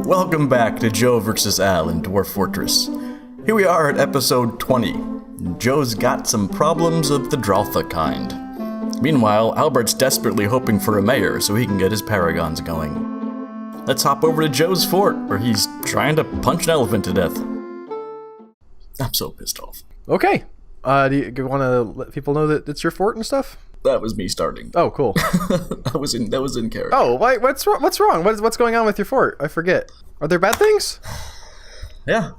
Welcome back to Joe vs. Al in Dwarf Fortress. Here we are at episode 20. Joe's got some problems of the Draltha kind. Meanwhile, Albert's desperately hoping for a mayor so he can get his paragons going. Let's hop over to Joe's fort, where he's trying to punch an elephant to death. I'm so pissed off. Okay. Do you want to let people know that it's your fort and stuff? That was me starting. Oh, cool. that was in character. Oh, what's wrong? What's going on with your fort? I forget. Are there bad things? Yeah.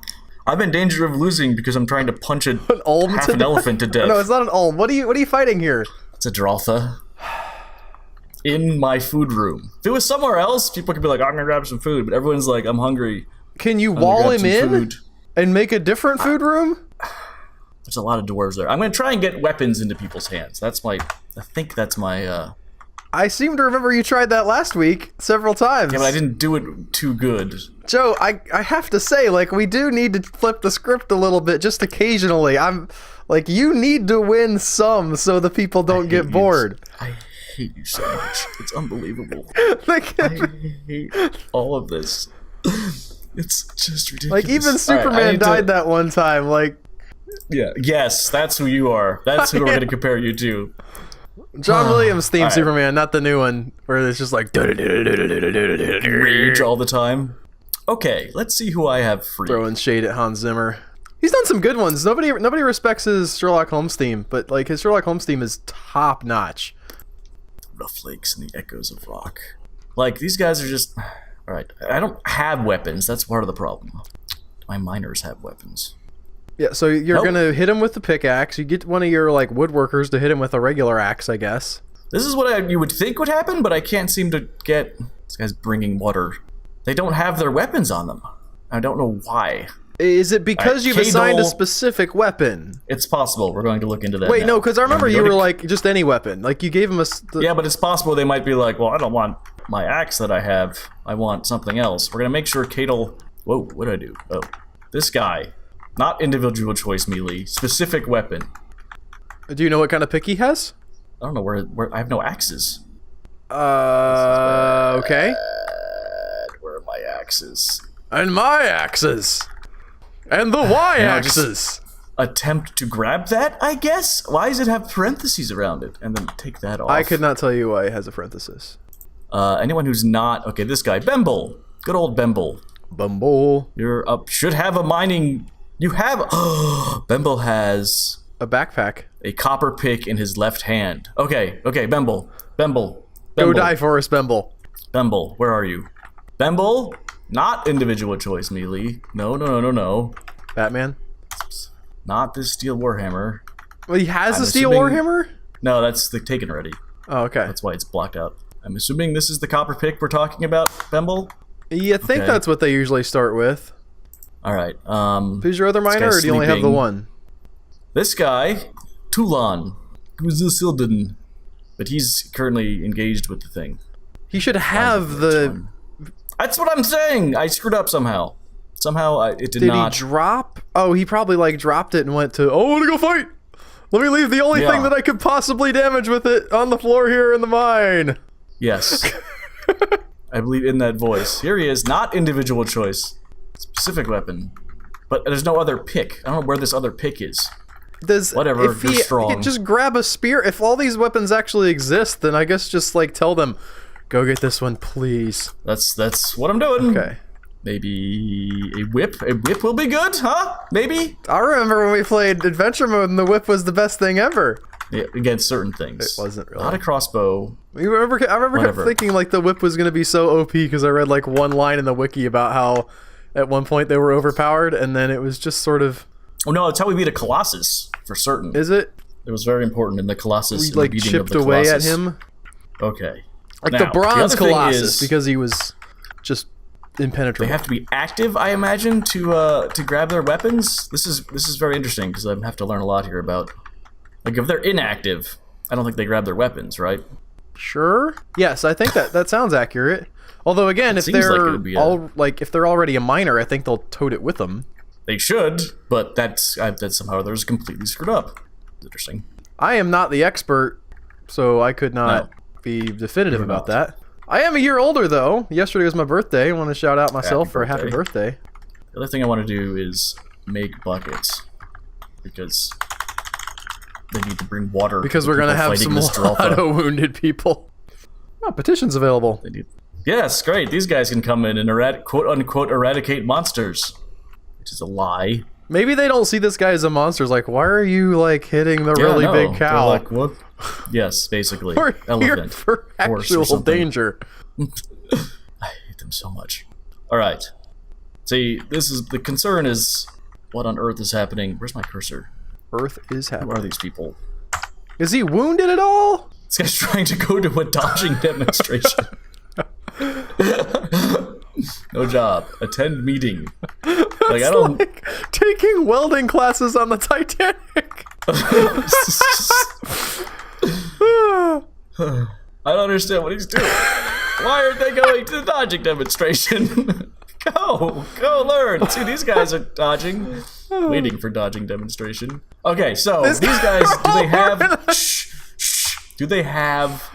I'm in danger of losing because I'm trying to punch an elephant to death. No, it's not an ulm. What are you fighting here? It's a Draltha. In my food room. If it was somewhere else, people could be like, I'm gonna grab some food, but everyone's like, I'm hungry. Can you wall him in and make a different food room? There's a lot of dwarves there. I'm gonna try and get weapons into people's hands. I think that's my, I seem to remember you tried that last week several times. Yeah, but I didn't do it too good. Joe, I have to say, like, we do need to flip the script a little bit, just occasionally. I'm, like, you need to win some so the people don't get bored. I hate you so much. It's unbelievable. I hate all of this. It's just ridiculous. Like, even Superman died that one time, like... Yeah, yes, that's who you are. That's who we're going to compare you to. John Williams' theme Superman, not the new one, where it's just like... Rage all the time. Okay, let's see who I have free. Throwing shade at Hans Zimmer. He's done some good ones. Nobody respects his Sherlock Holmes theme, but like his Sherlock Holmes theme is top notch. Rough lakes and the echoes of rock. Like, these guys are just... Alright, I don't have weapons. That's part of the problem. My miners have weapons. Yeah, so you're gonna hit him with the pickaxe. You get one of your, like, woodworkers to hit him with a regular axe, I guess. This is what you would think would happen, but I can't seem to get... This guy's bringing water. They don't have their weapons on them. I don't know why. Is it because you've assigned a specific weapon? It's possible. We're going to look into that. Wait, no, because I remember you were like, just any weapon. Like, you gave him a... Yeah, but it's possible they might be like, well, I don't want my axe that I have. I want something else. We're going to make sure Cadel... Whoa, what did I do? Oh, this guy. Not individual choice melee. Specific weapon. Do you know what kind of pick he has? I don't know where I have no axes. Okay. Where are my axes? And my axes. And the y-axis. Attempt to grab that, I guess? Why does it have parentheses around it? And then take that off. I could not tell you why it has a parenthesis. Anyone who's not... Okay, this guy. Bemble. Good old Bemble. Bumble. You're up. Should have a mining... You have... Bemble has... A backpack. A copper pick in his left hand. Okay, Bemble. Go die for us, Bemble. Bemble, where are you? Bemble? Not individual choice melee. No. Batman? Not this steel warhammer. Well, he has a steel warhammer? No, that's taken already. Oh, okay. That's why it's blocked out. I'm assuming this is the copper pick we're talking about, Bemble? Yeah, I think that's what they usually start with. Alright, who's your other miner, or do you only have the one? This guy, Toulon, who's the Silden, but he's currently engaged with the thing. He should have the... That's what I'm saying! I screwed up somehow. Somehow, it did not... Did he drop? Oh, he probably, like, dropped it and went to, oh, I want to go fight! Let me leave the only thing that I could possibly damage with it on the floor here in the mine! Yes. I believe in that voice. Here he is, not individual choice. Specific weapon. But there's no other pick. I don't know where this other pick is. Whatever, you're strong. Just grab a spear. If all these weapons actually exist, then I guess just, like, tell them, go get this one, please. That's what I'm doing. Okay. Maybe a whip? A whip will be good, huh? Maybe? I remember when we played Adventure Mode and the whip was the best thing ever. Yeah, against certain things. It wasn't really. Not a crossbow. I remember thinking, like, the whip was going to be so OP because I read, like, one line in the wiki about how at one point they were overpowered, and then it was just sort of... Oh no, it's how we beat a Colossus, for certain. Is it? It was very important in the Colossus. We, like, chipped away at him? Okay. Like now, the bronze Colossus, because he was just impenetrable. They have to be active, I imagine, to grab their weapons? This is very interesting, because I have to learn a lot here about... Like, if they're inactive, I don't think they grab their weapons, right? Sure. Yes, I think that sounds accurate. Although, again, if they're if they're already a miner, I think they'll tote it with them. They should, but that's somehow they're just completely screwed up. It's interesting. I am not the expert, so I could not be definitive about that. I am a year older, though. Yesterday was my birthday. I want to shout out myself for a happy birthday. birthday. The other thing I want to do is make buckets. Because they need to bring water. Because we're going to have some auto-wounded people. Oh, petitions available. They need... Yes, great. These guys can come in and quote-unquote eradicate monsters. Which is a lie. Maybe they don't see this guy as a monster. It's like, why are you, like, hitting the really big cow? They're like, whoop. Yes, basically. We're here Elephant. for actual danger. I hate them so much. Alright. See, the concern is what on earth is happening. Where's my cursor? Earth is happening. Who are these people? Is he wounded at all? This guy's trying to go to a dodging demonstration. No job. Attend meeting. Like, I don't... like taking welding classes on the Titanic. I don't understand what he's doing. Why aren't they going to the dodging demonstration? Go learn. See, these guys are dodging. Waiting for dodging demonstration. Okay, so these guys, do they have... Do they have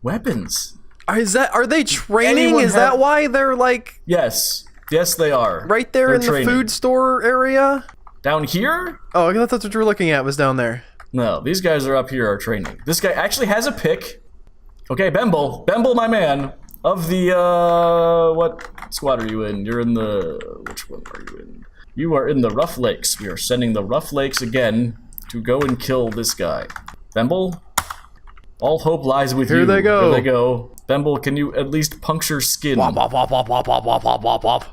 weapons? Are they training? Is that why they're like... Yes, they are. Right there in the food store area? Down here? Oh, I thought that's what you were looking at, was down there. No, these guys are up here are training. This guy actually has a pick. Okay, Bemble, my man. Of the, what squad are you in? You're in the... Which one are you in? You are in the Rough Lakes. We are sending the Rough Lakes again to go and kill this guy. Bemble? All hope lies with you. Here they go. Here they go. Bemble, can you at least puncture skin? Wop, wop, wop, wop, wop, wop, wop, wop, wop.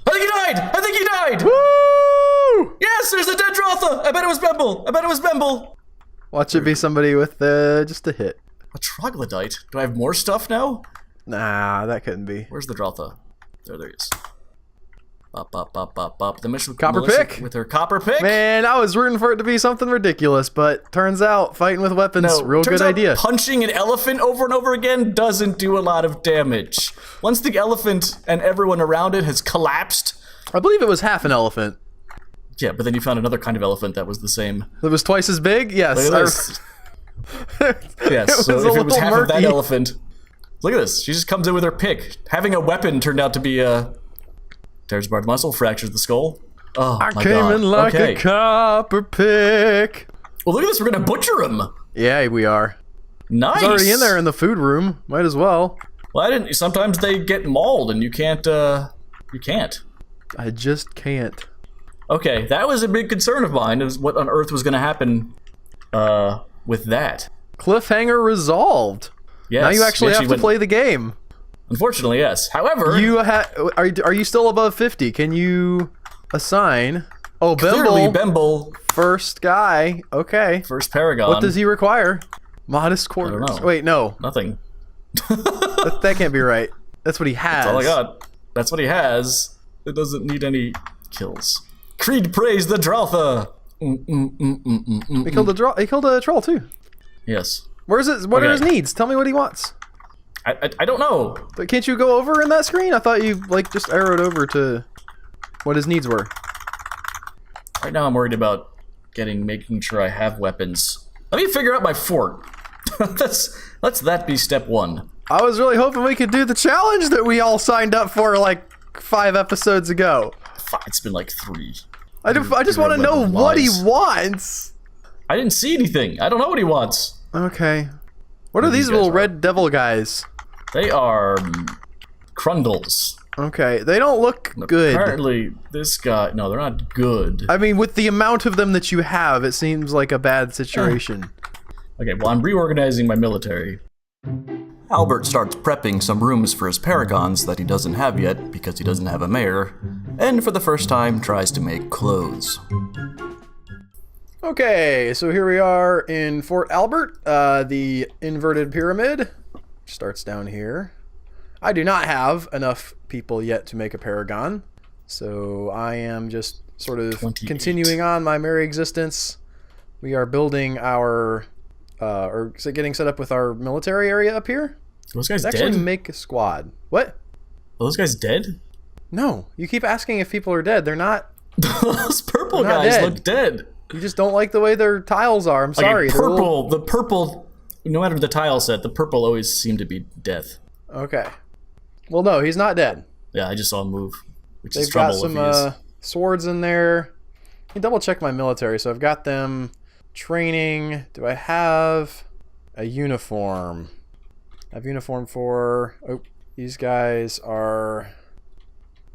I think he died! Woo! Yes, there's a dead Drotha! I bet it was Bemble! Watch it be somebody with just a hit. A troglodyte? Do I have more stuff now? Nah, that couldn't be. Where's the Drotha? There he is. Bop, bop, bop, bop, bop. The mission Copper pick? with her copper pick? Man, I was rooting for it to be something ridiculous, but turns out fighting with weapons, real good idea. Punching an elephant over and over again doesn't do a lot of damage. Once the elephant and everyone around it has collapsed... I believe it was half an elephant. Yeah, but then you found another kind of elephant that was the same. It was twice as big? Yes. Look at this. Yes, so if it was half of that elephant... Look at this. She just comes in with her pick. Having a weapon turned out to be tears apart the muscle, fractures the skull. Oh, I came in like a copper pick. Well, look at this. We're going to butcher him. Yeah, we are. Nice. He's already in there in the food room. Might as well. Well, sometimes they get mauled and you can't, you can't. I just can't. Okay, that was a big concern of mine, is what on earth was going to happen, with that. Cliffhanger resolved. Yes. Now you actually have to play the game. Unfortunately, yes. However... Are you still above 50? Can you assign... Oh, clearly Bemble. First guy. Okay. First Paragon. What does he require? Modest quarters. I don't know. Wait, no. Nothing. that can't be right. That's what he has. That's all I got. That's what he has. It doesn't need any kills. Creed praise the Drotha. He killed a troll too. Yes. Where's it? What are his needs? Tell me what he wants. I don't know. But can't you go over in that screen? I thought you just arrowed over to what his needs were. Right now I'm worried about making sure I have weapons. Let me figure out my fort. Let's that be step one. I was really hoping we could do the challenge that we all signed up for like 5 episodes ago. It's been like 3. I just want to know what he wants. I didn't see anything. I don't know what he wants. Okay. What are these little red devil guys? They are Crundles. Okay, they don't look good. Apparently, this guy... No, they're not good. I mean, with the amount of them that you have, it seems like a bad situation. Okay, well, I'm reorganizing my military. Albert starts prepping some rooms for his paragons that he doesn't have yet because he doesn't have a mayor, and for the first time tries to make clothes. Okay, so here we are in Fort Albert, the inverted pyramid. Starts down here. I do not have enough people yet to make a paragon, so I am just sort of 28. Continuing on my merry existence. We are building our, or getting set up with our military area up here. Those guys Let's dead? actually make a squad. What? Are those guys dead? No, you keep asking if people are dead. They're not. Those purple guys look dead. You just don't like the way their tiles are. I'm sorry. The purple, no matter the tile set, the purple always seemed to be death. Okay. Well, no, he's not dead. Yeah, I just saw him move. Which They've is trouble got some swords in there. Let me double check my military. So I've got them training. Do I have a uniform? I have uniform for... Oh, these guys are...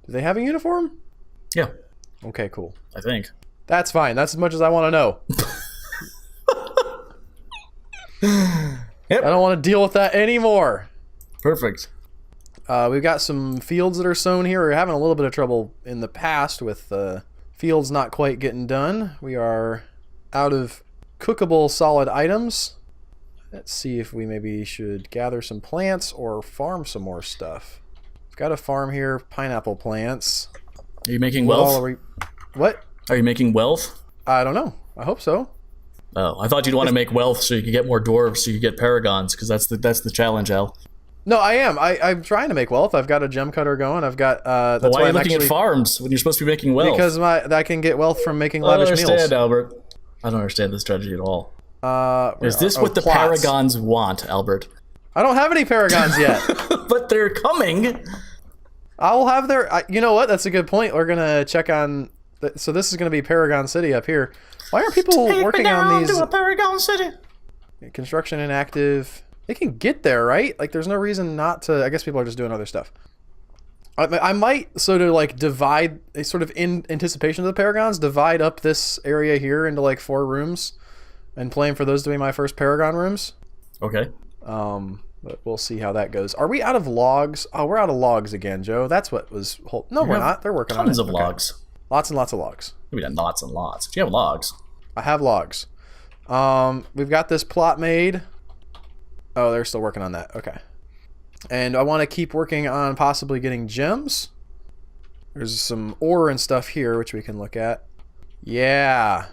Do they have a uniform? Yeah. Okay, cool. I think. That's fine. That's as much as I want to know. Yep. I don't want to deal with that anymore. Perfect. We've got some fields that are sown here. We're having a little bit of trouble in the past with fields not quite getting done. We are out of cookable solid items. Let's see if we maybe should gather some plants or farm some more stuff. We've got a farm here, pineapple plants. Are you making wealth? What? Are you making wealth? I don't know. I hope so. Oh, I thought you'd want to make wealth so you could get more dwarves, so you could get paragons, because that's the challenge, Al. No, I am. I'm trying to make wealth. I've got a gem cutter going. I've got. That's why are you I'm looking actually, at farms when you're supposed to be making wealth? Because I can get wealth from making I don't lavish understand, meals. Albert. I don't understand this strategy at all. Is this what the plots. paragons want, Albert? I don't have any paragons yet. But they're coming. I'll have their. You know what? That's a good point. We're gonna check on. So this is gonna be Paragon City up here. Why aren't people working on these? To a Paragon City. Construction inactive. They can get there, right? Like, there's no reason not to. I guess people are just doing other stuff. I might sort of like divide, sort of in anticipation of the Paragons, divide up this area here into like 4 rooms, and plan for those to be my first Paragon rooms. Okay. But we'll see how that goes. Are we out of logs? Oh, we're out of logs again, Joe. That's what was. No, we're not. They're working on it. Tons of logs. Lots and lots of logs. Maybe not lots and lots, but you have logs. I have logs. We've got this plot made. Oh, they're still working on that. Okay. And I want to keep working on possibly getting gems. There's some ore and stuff here, which we can look at. Yeah.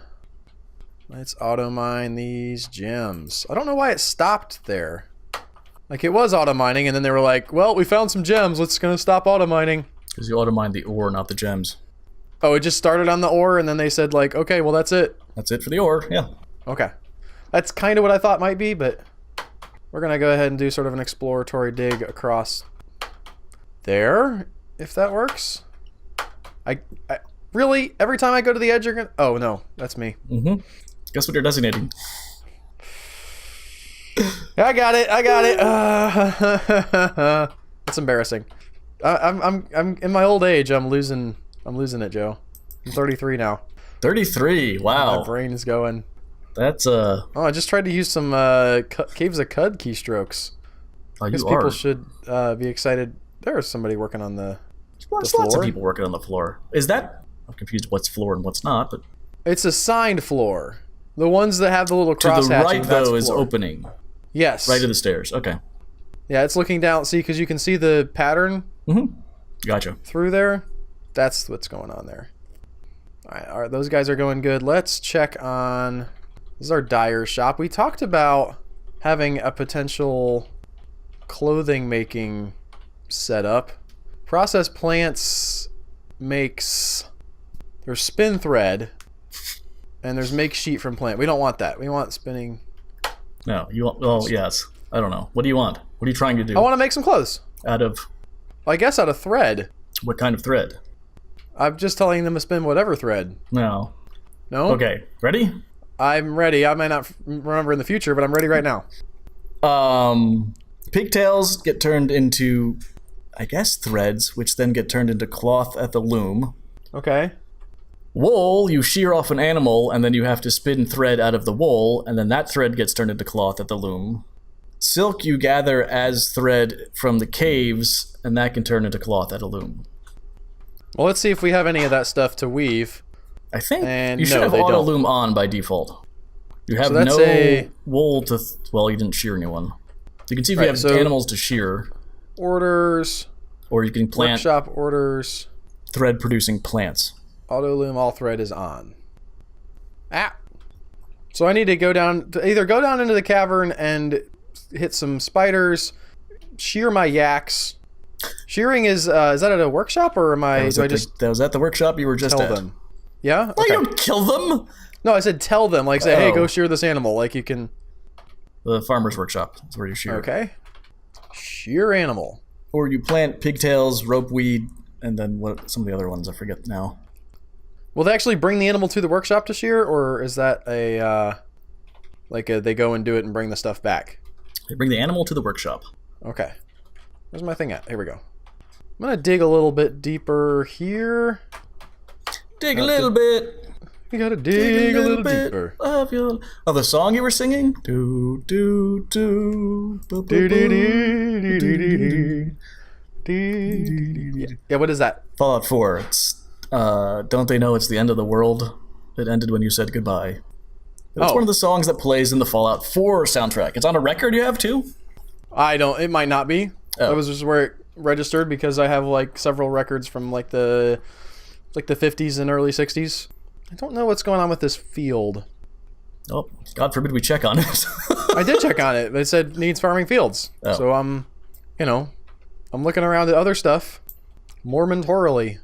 Let's auto mine these gems. I don't know why it stopped there. Like, it was auto mining, and then they were like, well, we found some gems. Let's gonna stop auto mining. Because you auto mine the ore, not the gems. Oh, it just started on the ore, and then they said, like, okay, well, that's it. That's it for the ore, yeah. Okay. That's kind of what I thought might be, but we're going to go ahead and do sort of an exploratory dig across there, if that works. I really, every time I go to the edge, you're going to... Oh, no, that's me. Mm-hmm. Guess what you're designating? I got it. That's embarrassing. I'm in my old age. I'm losing it, Joe. I'm 33 now. 33. Wow. My brain is going. That's Oh, I just tried to use some Caves of Cud keystrokes. Oh, Because people should be excited. There's somebody working on the floor. Lots of people working on the floor. Is that... I'm confused what's floor and what's not, but... It's assigned floor. The ones that have the little cross to the hatching, right, that's though, is floor. opening. Yes. Right of the stairs. Okay. Yeah, it's looking down. See, because you can see the pattern Gotcha. through there. That's what's going on there. All right, those guys are going good. Let's check on... This is our dyer shop. We talked about having a potential clothing making setup. Process plants makes... There's spin thread, and there's make sheet from plant. We don't want that. We want spinning... No, you want... Well, yes. I don't know. What do you want? What are you trying to do? I want to make some clothes. Out of... Well, I guess out of thread. What kind of thread? I'm just telling them to spin whatever thread. No. No? Okay. Ready? I'm ready. I might not remember in the future, but I'm ready right now. Pigtails get turned into, I guess, threads, which then get turned into cloth at the loom. Okay. Wool, you shear off an animal, and then you have to spin thread out of the wool, and then that thread gets turned into cloth at the loom. Silk you gather as thread from the caves, and that can turn into cloth at a loom. Well, let's see if we have any of that stuff to weave. I think And you should no, have they auto don't. loom on by default. You have So that's no wool to... well, you didn't shear anyone. You can see if you have animals to shear. Orders. Or you can plant Workshop orders. thread-producing plants. Auto loom all thread is on. Ah. So I need to go down... either go down into the cavern and hit some spiders, shear my yaks. Shearing is that at a workshop, or am I... That was at the workshop you were just tell at. them? Yeah? No, Okay. you don't kill them! No, I said tell them. Like, say, hey, Oh. go shear this animal. Like, you can... The farmer's workshop is where you shear. Okay. Shear animal. Or you plant pigtails, ropeweed, and then what? Some of the other ones I forget now. Will they actually bring the animal to the workshop to shear, or is that they go and do it and bring the stuff back? They bring the animal to the workshop. Okay. Where's my thing at? Here we go. I'm gonna dig a little bit deeper here. Dig a little bit. You gotta dig a little deeper. Of the song you were singing? Do do do. Yeah, what is that? Fallout 4. It's don't they know it's the end of the world? It ended when you said goodbye. It's one of the songs that plays in the Fallout 4 soundtrack. It's on a record you have too? I don't. It might not be. That was just where it registered because I have like several records from like the 50s and early 60s. I don't know what's going on with this field. Oh, God forbid we check on it. I did check on it. It said needs farming fields. Oh. So I'm looking around at other stuff momentarily.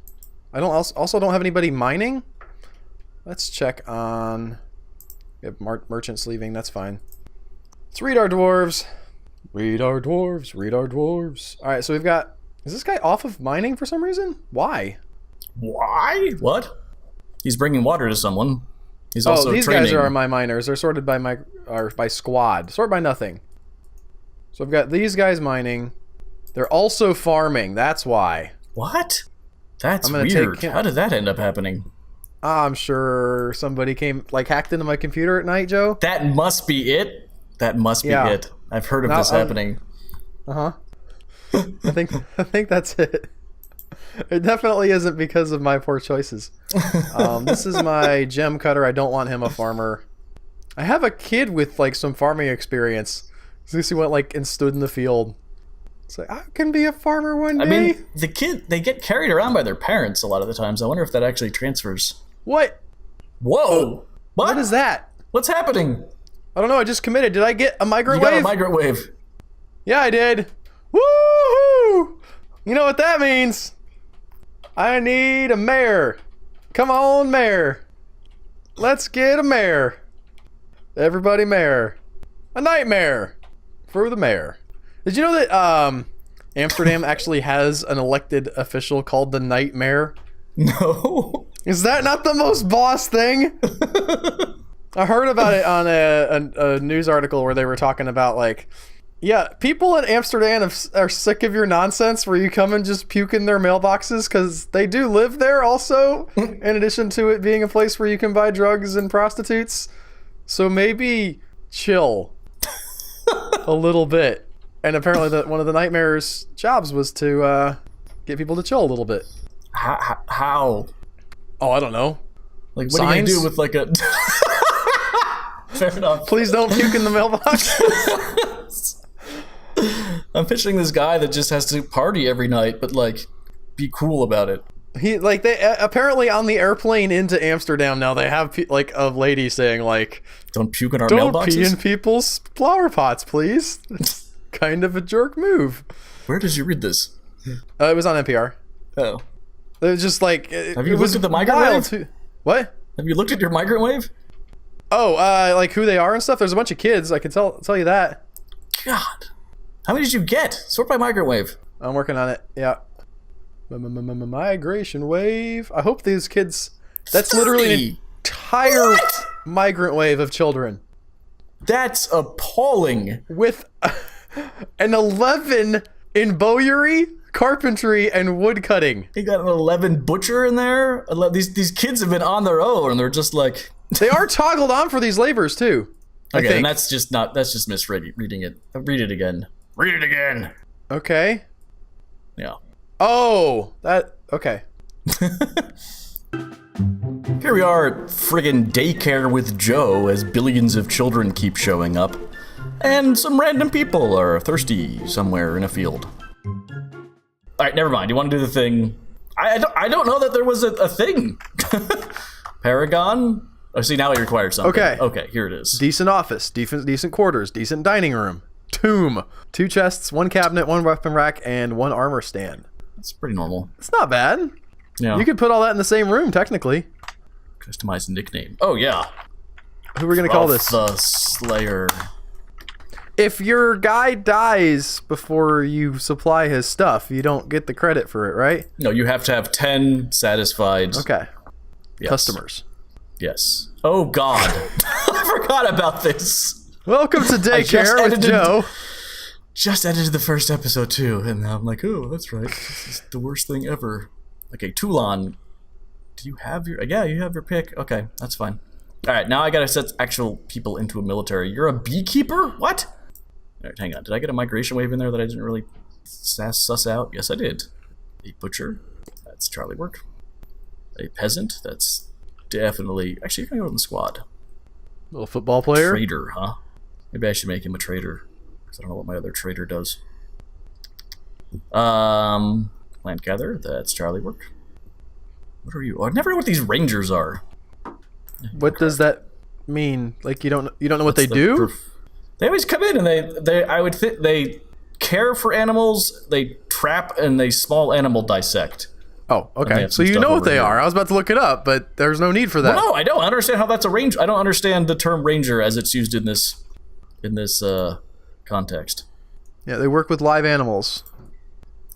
I also don't have anybody mining. Let's check on. We have merchants leaving. That's fine. Let's read our dwarves. Read our dwarves. Read our dwarves. All right, so we've got. Is this guy off of mining for some reason? Why? Why? What? He's bringing water to someone. He's also these training. Guys are my miners. They're sorted by by squad. Sort by nothing. So I've got these guys mining. They're also farming. That's why. What? That's weird. How did that end up happening? I'm sure somebody hacked into my computer at night, Joe. That must be it. That must be it. I've heard of this happening. I think that's it. It definitely isn't because of my poor choices. This is my gem cutter. I don't want him a farmer. I have a kid with like some farming experience. So he went and stood in the field. It's like, I can be a farmer one day. I mean, they get carried around by their parents a lot of the times. I wonder if that actually transfers. What? Whoa! What is that? What's happening? I don't know. I just committed. Did I get a migrant wave? You got a migrant wave. Yeah, I did. Woohoo! You know what that means? I need a mare. Come on, mare. Let's get a mare. Everybody mare. A nightmare for the mayor. Did you know that Amsterdam actually has an elected official called the Nightmare? No. Is that not the most boss thing? I heard about it on a news article where they were talking about people in Amsterdam are sick of your nonsense where you come and just puke in their mailboxes because they do live there also, in addition to it being a place where you can buy drugs and prostitutes. So maybe chill a little bit. And apparently one of the Nightmare's jobs was to get people to chill a little bit. How? Oh, I don't know. What are you going to do with a... Fair enough. Please don't puke in the mailbox. I'm picturing this guy that just has to party every night, but be cool about it. They apparently on the airplane into Amsterdam now they have a lady saying don't puke in our mailboxes. Don't pee in people's flower pots, please. It's kind of a jerk move. Where did you read this? It was on NPR. Oh. It was just have you looked at the migrant wave? What? Have you looked at your migrant wave? Oh, who they are and stuff. There's a bunch of kids. I can tell you that. God, how many did you get? Sort by migrant wave. I'm working on it. Yeah. Migration wave. I hope these kids. That's 30. Literally an entire migrant wave of children. That's appalling. With an 11 in bowyery, carpentry, and woodcutting. You got an 11 butcher in there. These kids have been on their own, and they're just They are toggled on for these labors too. Okay, and that's just misreading it. Read it again. Read it again. Okay. Yeah. Oh, okay. Here we are at friggin' daycare with Joe as billions of children keep showing up. And some random people are thirsty somewhere in a field. Alright, never mind. You want to do the thing? I don't know that there was a thing. Paragon? Oh, see, now it requires something. Okay, here it is. Decent office, decent quarters, decent dining room, tomb, 2 chests, 1 cabinet, 1 weapon rack, and 1 armor stand. That's pretty normal. It's not bad. Yeah. You could put all that in the same room, technically. Customize the nickname. Oh, yeah. Who are we going to call this? The Slayer. if your guy dies before you supply his stuff, you don't get the credit for it, right? No, you have to have 10 satisfied customers. Yes. Oh, God. I forgot about this. Welcome to Daycare with Joe. Just edited the first episode, too, and now I'm like, oh, that's right. This is the worst thing ever. Okay, Toulon. Do you have your... Yeah, you have your pick. Okay, that's fine. All right, now I gotta set actual people into a military. You're a beekeeper? What? All right, hang on. Did I get a migration wave in there that I didn't really suss out? Yes, I did. A butcher. That's Charlie work. A peasant. That's definitely... Actually, you're gonna go in the squad. Little football player? Trader, huh? Maybe I should make him a trader. Because I don't know what my other trader does. Land gatherer. That's Charlie work. What are you? Oh, I never know what these rangers are. What does that mean? Like you don't know what they do? They always come in and I would think they care for animals, they trap, and they small animal dissect. Oh, okay. So you know what they are. I was about to look it up, but there's no need for that. Well, no, I don't understand how that's a ranger. I don't understand the term ranger as it's used in this context. Yeah, they work with live animals.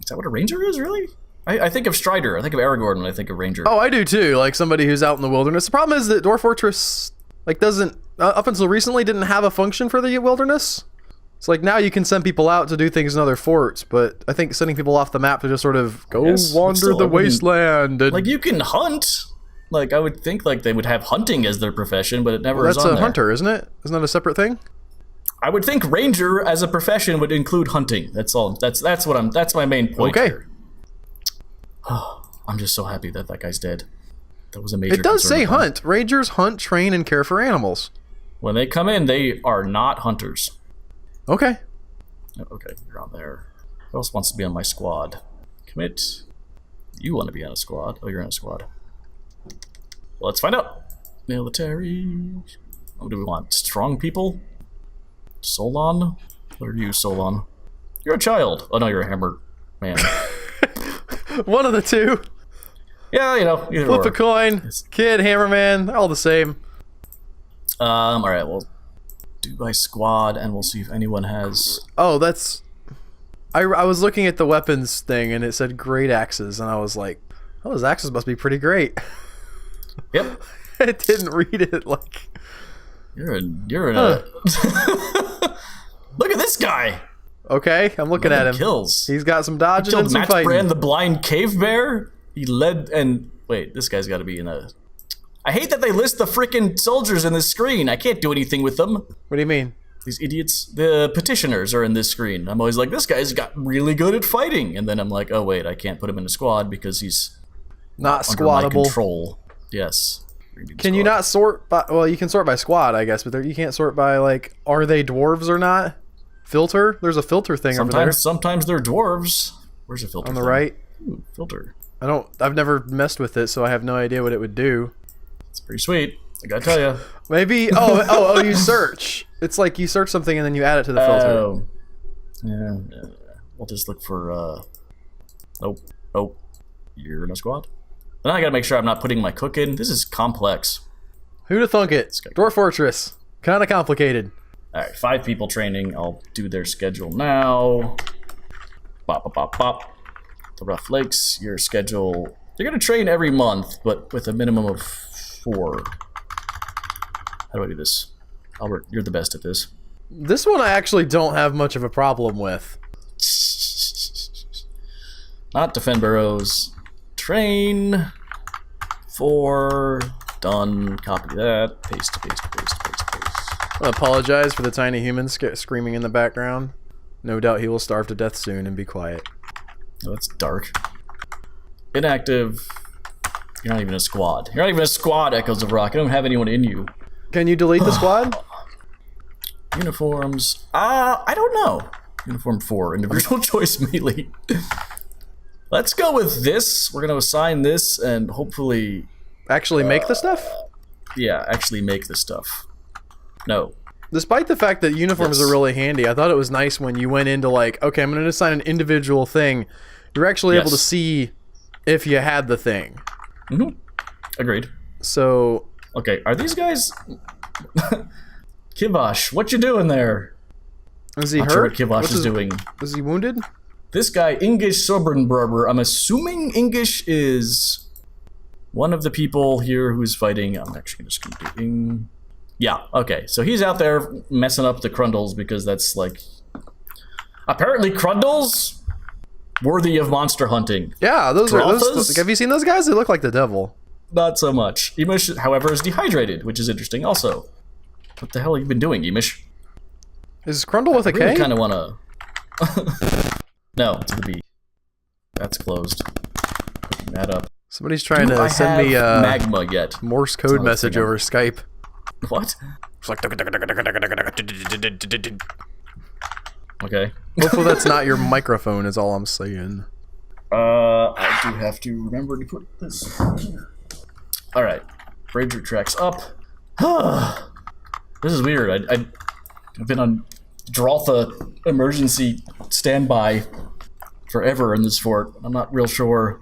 Is that what a ranger is, really? I think of Strider. I think of Aragorn when I think of ranger. Oh, I do too. Like somebody who's out in the wilderness. The problem is that Dwarf Fortress doesn't up until recently didn't have a function for the wilderness. It's like now you can send people out to do things in other forts, but I think sending people off the map to just sort of go wander the wasteland. And... Like you can hunt. Like I would think like they would have hunting as their profession, but it never is on there. That's a hunter, isn't it? Isn't that a separate thing? I would think ranger as a profession would include hunting. That's all. That's my main point. Okay. Here. I'm just so happy that guy's dead. That was a major. It does say hunt. Rangers hunt, train, and care for animals. When they come in, they are not hunters. Okay. Okay, you're on there. Who else wants to be on my squad? Commit. You want to be on a squad? Oh, you're on a squad. Well, let's find out. Military. What do we want? Strong people? Solon? What are you, Solon? You're a child. Oh no, you're a hammer man. One of the two. Yeah, you know, either Flip a coin. Kid, hammerman, they're all the same. All right, we'll do by squad, and we'll see if anyone has. Oh, that's. I was looking at the weapons thing, and it said great axes, and I was like, oh, those axes must be pretty great. Yep. It didn't read it like. You're in a. Look at this guy. Okay, I'm looking at him. Kills. He's got some dodging and some Matt fighting. Brand, the blind cave bear. He led and wait. This guy's got to be in a. I hate that they list the freaking soldiers in this screen. I can't do anything with them. What do you mean? These idiots. The petitioners are in this screen. I'm always like, this guy's got really good at fighting, and then I'm like, oh wait, I can't put him in a squad because he's not under my squattable. Control. Yes. Can you not sort by? Well, you can sort by squad, I guess, but you can't sort by like, are they dwarves or not? Filter. There's a filter thing over there. Sometimes they're dwarves. Where's a filter? On the right. Ooh, filter. I've never messed with it, so I have no idea what it would do. It's pretty sweet. I gotta tell you. Maybe. Oh, you search. It's like you search something and then you add it to the filter. Oh. Yeah. We'll just look for. Nope. Oh, you're in a squad. But now I gotta make sure I'm not putting my cook in. This is complex. Who'da thunk it? Dwarf Fortress. Kind of complicated. All right, 5 people training. I'll do their schedule now. Bop, bop, bop, bop. The Rough Lakes, your schedule. You're going to train every month, but with a minimum of 4. How do I do this? Albert, you're the best at this. This one I actually don't have much of a problem with. Not defend burrows. Train. 4. Done. Copy that. Paste, paste, paste, paste, paste. I apologize for the tiny human screaming in the background. No doubt he will starve to death soon and be quiet. Oh, that's dark. Inactive. You're not even a squad. You're not even a squad, Echoes of Rock. I don't have anyone in you. Can you delete the squad? Uniforms. I don't know. Uniform 4. Individual choice melee. Let's go with this. We're going to assign this and hopefully... Actually make the stuff? Yeah, actually make the stuff. No. Despite the fact that uniforms are really handy, I thought it was nice when you went into like, okay, I'm going to assign an individual thing. You're actually able to see if you had the thing. Mm-hmm. Agreed. So... Okay, are these guys... Kibosh, what you doing there? Is he Not hurt? sure what Kivosh is doing. Is he wounded? This guy, Ingish Sobernberber, I'm assuming Ingish is one of the people here who's fighting. I'm actually just going to do Yeah, okay. So he's out there messing up the Crundles because that's like... Apparently Crundles, worthy of monster hunting. Yeah, those Drothas? have you seen those guys? They look like the devil. Not so much. Emish, however, is dehydrated, which is interesting also. What the hell have you been doing, Emish? Is Crundle with a K? I kind of want to... No, it's the B. That's closed. Picking that up. Somebody's trying to send me a magma yet. Morse code message over Skype. What? It's like... Okay. Hopefully that's not your microphone is all I'm saying. I do have to remember to put this here. Alright. Bridge retracts up. This is weird. I've been on Draltha emergency standby forever in this fort. I'm not real sure.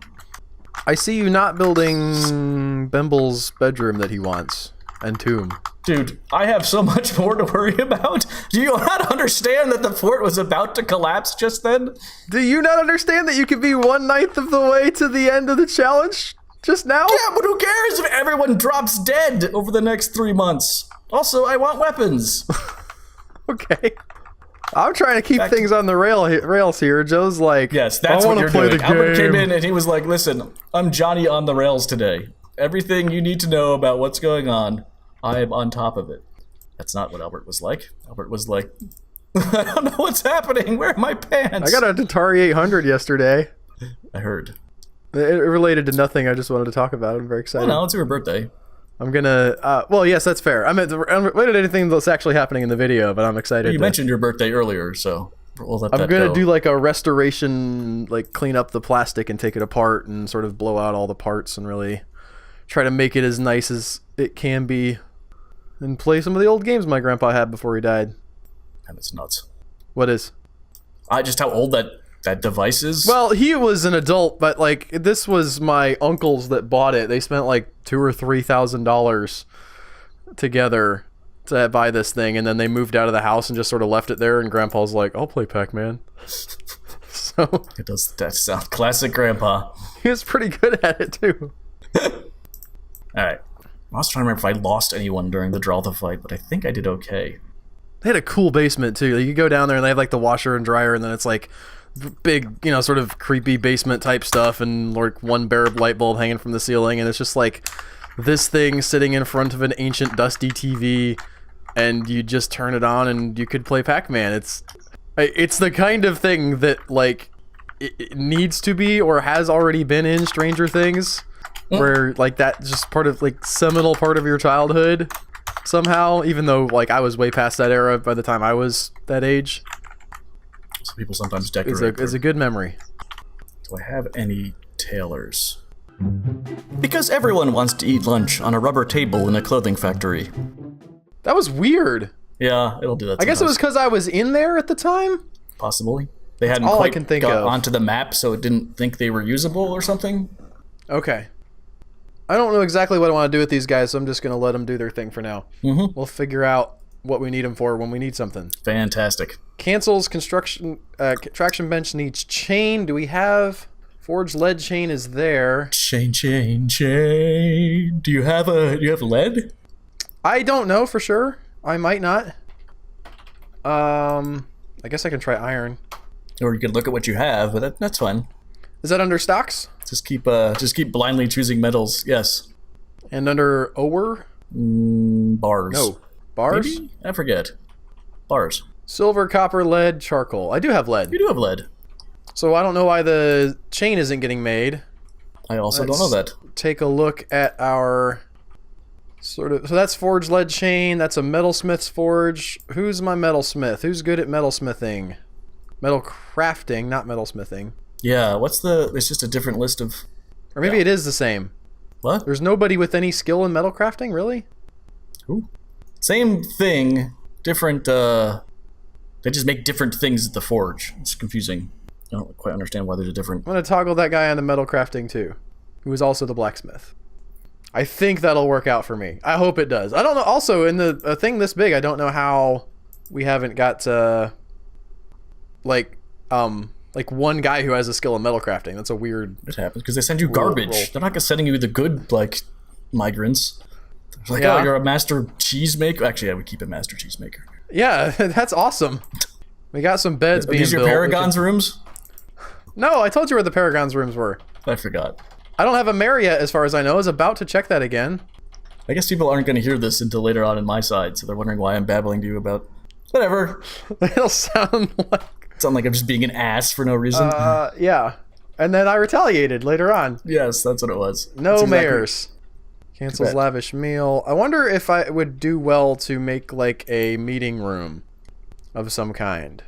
I see you not building Bimble's bedroom that he wants. And tomb. Dude, I have so much more to worry about. Do you not understand that the fort was about to collapse just then? Do you not understand that you could be 1/9 of the way to the end of the challenge just now? Yeah, but who cares if everyone drops dead over the next 3 months? Also, I want weapons. Okay. I'm trying to keep things on the rails here. Joe's like, yes, that's I what you're play doing. The Albert game. came in and he was like, listen, I'm Johnny on the rails today. Everything you need to know about what's going on, I am on top of it. That's not what Albert was like. Albert was like, I don't know what's happening. Where are my pants? I got an Atari 800 yesterday. I heard. It related to nothing. I just wanted to talk about it. I'm very excited. Oh, no, it's your birthday. I'm gonna, well, yes, that's fair. I meant unrelated to anything that's actually happening in the video, but I'm excited. You mentioned your birthday earlier, so we'll let that I'm gonna go. do like a restoration, like clean up the plastic and take it apart and sort of blow out all the parts and really try to make it as nice as it can be and play some of the old games my grandpa had before he died. And it's nuts. What is? Just how old that device is? Well, he was an adult, but like this was my uncles that bought it. They spent like $2,000 or $3,000 together to buy this thing, and then they moved out of the house and just sort of left it there. And Grandpa's like, "I'll play Pac-Man." So it does that sound classic, Grandpa? He was pretty good at it too. All right, I was trying to remember if I lost anyone during the Draltha fight, but I think I did okay. They had a cool basement too. Like, you go down there and they have like the washer and dryer, and then it's like big, you know, sort of creepy basement type stuff, and like one bare light bulb hanging from the ceiling, and it's just like this thing sitting in front of an ancient dusty TV, and you just turn it on and you could play Pac-Man. It's the kind of thing that like it needs to be or has already been in Stranger Things, where like that's just part of like seminal part of your childhood somehow, even though like I was way past that era by the time I was that age. So people sometimes decorate. It's a good memory. Do I have any tailors? Because everyone wants to eat lunch on a rubber table in a clothing factory. That was weird. Yeah, it'll do that. I guess it was because I was in there at the time. Possibly. They hadn't all quite I can think got of. onto the map, so it didn't think they were usable or something. Okay. I don't know exactly what I want to do with these guys, so I'm just going to let them do their thing for now. Mm-hmm. We'll figure out what we need them for when we need something. Fantastic. Cancels construction. Traction bench needs chain. Do we have... Forged lead chain is there. Chain. Do you have lead? I don't know for sure. I might not. I guess I can try iron. Or you could look at what you have, but that's fine. Is that under stocks? Just keep blindly choosing metals. Yes. And under ore? Bars. No. Bars? Maybe? I forget. Bars. Silver, copper, lead, charcoal. I do have lead. You do have lead. So I don't know why the chain isn't getting made. I also don't know that. Take a look at our sort of... So that's forged lead chain. That's a metalsmith's forge. Who's my metalsmith? Who's good at metalsmithing? Metal crafting, not metalsmithing. Yeah, it's just a different list of... Or maybe it is the same. What? There's nobody with any skill in metal crafting, really? Who? Same thing, different, they just make different things at the forge. It's confusing. I don't quite understand why there's a different... I'm going to toggle that guy on the metal crafting too, who is also the blacksmith. I think that'll work out for me. I hope it does. I don't know. Also, in a thing this big, I don't know how we haven't got one guy who has a skill in metal crafting. That's a weird. It happens because they send you garbage. Roll. They're not sending you the good migrants. It's like, Yeah. oh, you're a master cheesemaker. Actually, I would keep a master cheesemaker. Yeah, that's awesome. We got some beds Are being these your built. Paragon's rooms? No, I told you where the Paragon's rooms were. I forgot. I don't have a mare yet, as far as I know. I was about to check that again. I guess people aren't going to hear this until later on in my side, so they're wondering why I'm babbling to you about whatever. It'll sound Sound like I'm just being an ass for no reason. yeah. And then I retaliated later on. Yes, that's what it was. No That's exactly- mares. Cancels bad. lavish meal. I wonder if I would do well to make like a meeting room of some kind.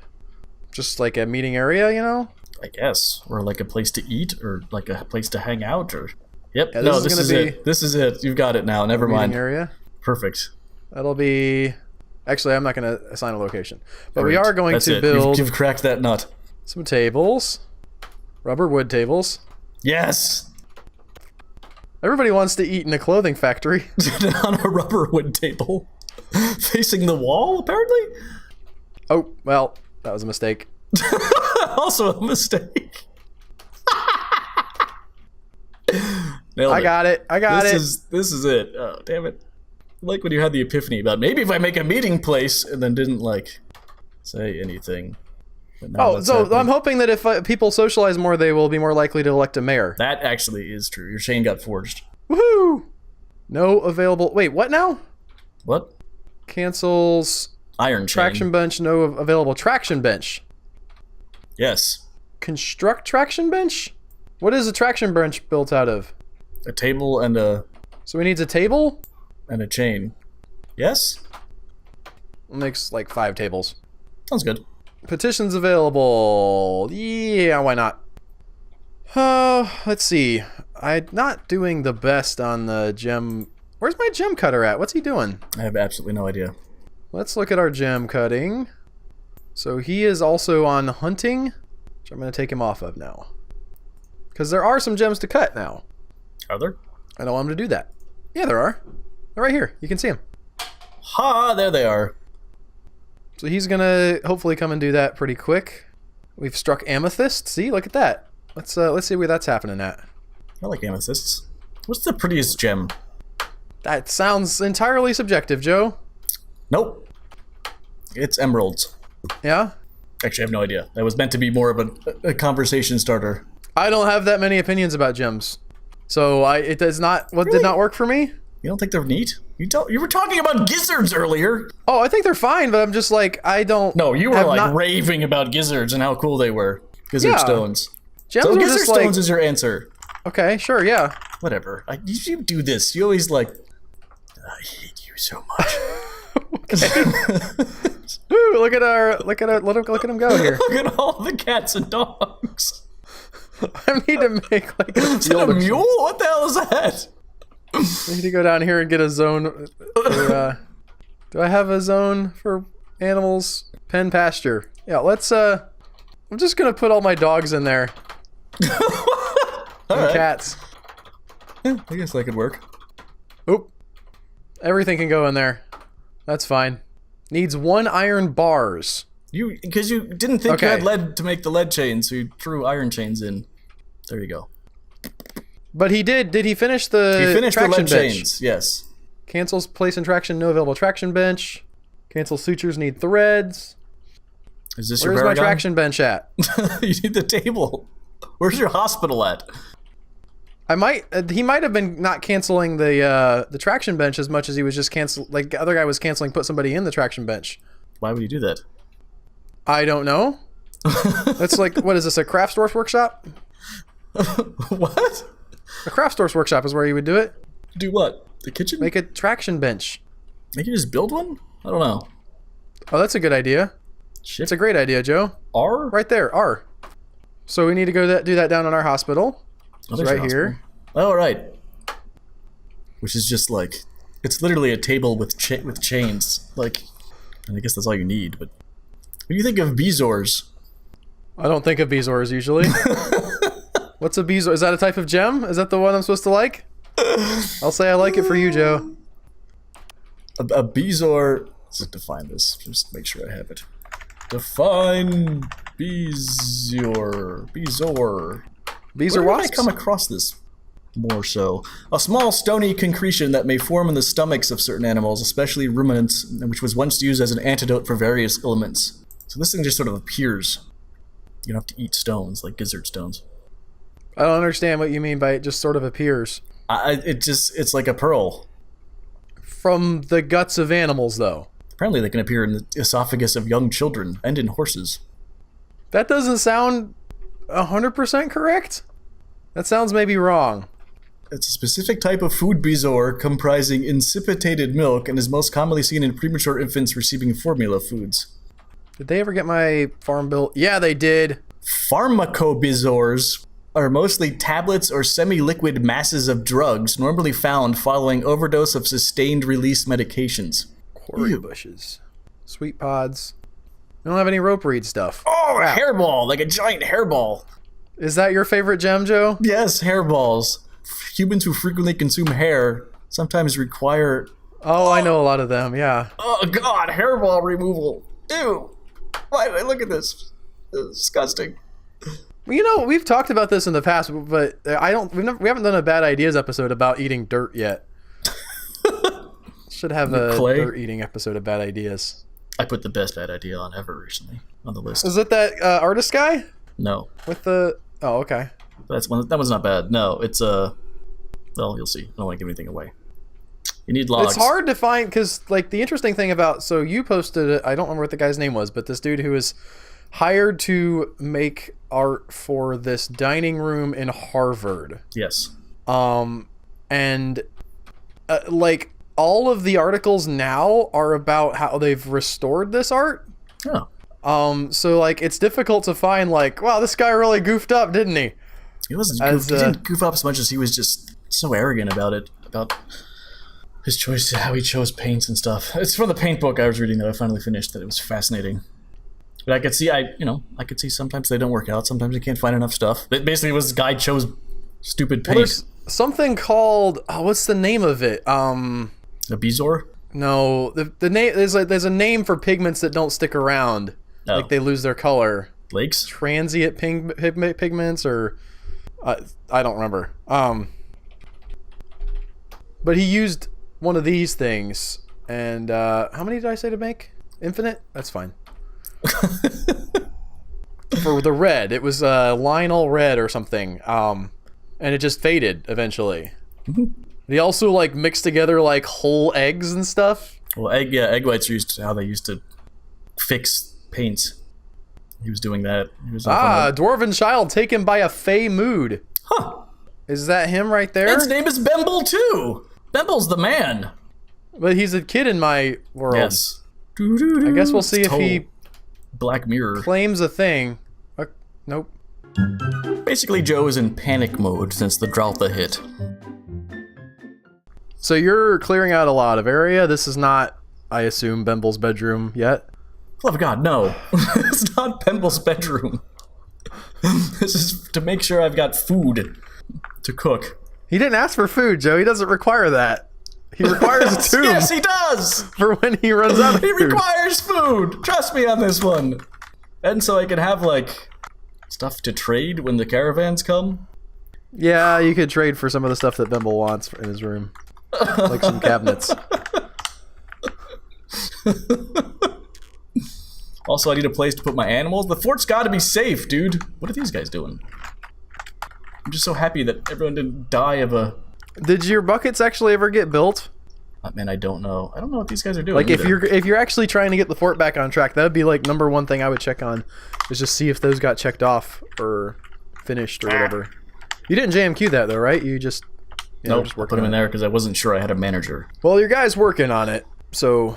Just like a meeting area, you know? I guess. Or like a place to eat, or like a place to hang out, or... Yep, Yeah, no, this this is is gonna it. This is it. You've got it now. Never Meeting mind. area. Perfect. That'll be... Actually, I'm not going to assign a location. But we Great. are going That's to it. build You've cracked that nut. some tables. Rubber wood tables. Yes! Everybody wants to eat in a clothing factory. On a rubber wood table. Facing the wall, apparently? Oh, well, that was a mistake. Also a mistake. Nailed I got it. I got it. This is it. Oh, damn it. I like when you had the epiphany about maybe if I make a meeting place and then didn't, like, say anything. But now Oh, that's so happening. I'm hoping that if people socialize more, they will be more likely to elect a mayor. That actually is true. Your chain got forged. Woohoo! No available... Wait, what now? What? Cancels... Iron chain. Traction bench, no available traction bench. Yes. Construct traction bench? What is a traction bench built out of? A table and a So we need a table? chain. Yes? It makes like 5 tables. Sounds good. Petitions available. Yeah, why not? Let's see. I'm not doing the best on the gem. Where's my gem cutter at? What's he doing? I have absolutely no idea. Let's look at our gem cutting. So he is also on hunting, which I'm going to take him off of now. Because there are some gems to cut now. Are there? I don't want him to do that. Yeah, there are. They're right here. You can see them. Ha! There they are. So he's going to hopefully come and do that pretty quick. We've struck amethyst. See, look at that. Let's see where that's happening at. I like amethysts. What's the prettiest gem? That sounds entirely subjective, Joe. Nope. It's emeralds. Yeah? Actually, I have no idea. That was meant to be more of a conversation starter. I don't have that many opinions about gems. So it does not... What did not work for me? You don't think they're neat? You were talking about gizzards earlier. Oh, I think they're fine, but I'm just like, I don't... No, you were have like not- raving about gizzards and how cool they were. Gizzard Yeah. stones. Gems So are gizzard just like... stones is your answer. Okay, sure, yeah. Whatever. You do this. You always like... I hate you so much. Ooh, look at him go here. Look at all the cats and dogs. I need to make like a Is that a field. mule? What the hell is that? I need to go down here and get a zone. For, do I have a zone for animals? Pen pasture. Yeah, let's. I'm just gonna put all my dogs in there. And Alright. cats. Yeah, I guess that could work. Oop. Everything can go in there. That's fine. Needs 1 iron bars. Because you didn't think you Okay. had lead to make the lead chain, so you threw iron chains in. There you go. But he did. Did he finish the You finished the traction lead bench? chains, yes. Cancels place and traction. No available traction bench. Cancel sutures. Need threads. Is this Where's your my Paragon? traction bench at? You need the table. Where's your hospital at? I might. He might have been not canceling the traction bench as much as he was just cancel. Like the other guy was canceling. Put somebody in the traction bench. Why would you do that? I don't know. That's like, what is this? A craft stores workshop? What? A craft stores workshop is where you would do it. Do what? The kitchen? Make a traction bench. They can just build one? I don't know. Oh, that's a good idea. Shit. It's a great idea, Joe. R? Right there, R. So we need to go do that down in our hospital. Oh, It's there's your right here. hospital. Oh, right. Which is just like, it's literally a table with chains. Like, and I guess that's all you need, but what do you think of bezoars? I don't think of bezoars usually. What's a bezoar? Is that a type of gem? Is that the one I'm supposed to like? I'll say I like it for you, Joe. A bezoar. Let's define this. Just make sure I have it. Define Bezoar. Bezoar Where did I wasps? come across this more so? A small stony concretion that may form in the stomachs of certain animals, especially ruminants, which was once used as an antidote for various ailments. So this thing just sort of appears. You don't have to eat stones, like gizzard stones. I don't understand what you mean by it just sort of appears. It's like a pearl. From the guts of animals, though. Apparently they can appear in the esophagus of young children and in horses. That doesn't sound 100% correct. That sounds maybe wrong. It's a specific type of food bezoar comprising insipitated milk and is most commonly seen in premature infants receiving formula foods. Did they ever get my farm bill? Yeah, they did. Pharmacobezoars are mostly tablets or semi-liquid masses of drugs normally found following overdose of sustained-release medications. Quarry bushes. Sweet pods. We don't have any rope reed stuff. Oh, a hairball, like a giant hairball. Is that your favorite gem, Joe? Yes, hairballs. Humans who frequently consume hair sometimes require... Oh, I know a lot of them, yeah. Oh, God, hairball removal. Ew. Why did I look at this? It's disgusting. You know, we've talked about this in the past, but we haven't done a bad ideas episode about eating dirt yet. Should have a dirt eating episode of bad ideas. I put the best bad idea on ever recently on the list. Is it that artist guy? No. With the... Oh, okay. That one's not bad. No, it's well, you'll see. I don't want to give anything away. You need logs. It's hard to find, because, like, the interesting thing about... So you posted it, I don't remember what the guy's name was, but this dude who was hired to make art for this dining room in Harvard. Yes. And, like, all of the articles now are about how they've restored this art. Oh. So, like, it's difficult to find, like, wow, this guy really goofed up, didn't he? He didn't goof up as much as he was just so arrogant about it, about his choice, how he chose paints and stuff. It's from the paint book I was reading that I finally finished that it was fascinating. But I could see, I could see sometimes they don't work out, sometimes you can't find enough stuff. It basically was this guy chose stupid paint. Well, there's something called, what's the name of it? A bezoar? No, the name there's a name for pigments that don't stick around, like they lose their color. Lakes? Transient pigments, or I don't remember. But he used one of these things, and how many did I say to make? Infinite? That's fine. For the red, it was Lionel red or something, and it just faded eventually. They also like mixed together like whole eggs and stuff. Well, egg whites are used how they used to fix paints. He was doing that. He was Dwarven child taken by a fey mood. Huh. Is that him right there? His name is Bemble too. Bemble's the man. But he's a kid in my world. Yes. I guess we'll see if he Black Mirror claims a thing. Nope. Basically, Joe is in panic mode since the Draltha hit. So you're clearing out a lot of area. This is not, I assume, Bemble's bedroom yet? Oh God, no. It's not Bemble's bedroom. This is to make sure I've got food to cook. He didn't ask for food, Joe. He doesn't require that. He requires a tomb. Yes, he does! For when he runs out of He food. requires food! Trust me on this one. And so I can have, like, stuff to trade when the caravans come. Yeah, you could trade for some of the stuff that Bemble wants in his room. Like some cabinets. Also, I need a place to put my animals. The fort's gotta be safe, dude. What are these guys doing? I'm just so happy that everyone didn't die of a... Did your buckets actually ever get built? Man, I don't know. I don't know what these guys are doing. Like, either. if you're actually trying to get the fort back on track, that would be like number one thing I would check on, is just see if those got checked off or finished or whatever. You didn't JMQ that though, right? You just nope, just put him in there because I wasn't sure I had a manager. Well, your guy's working on it, so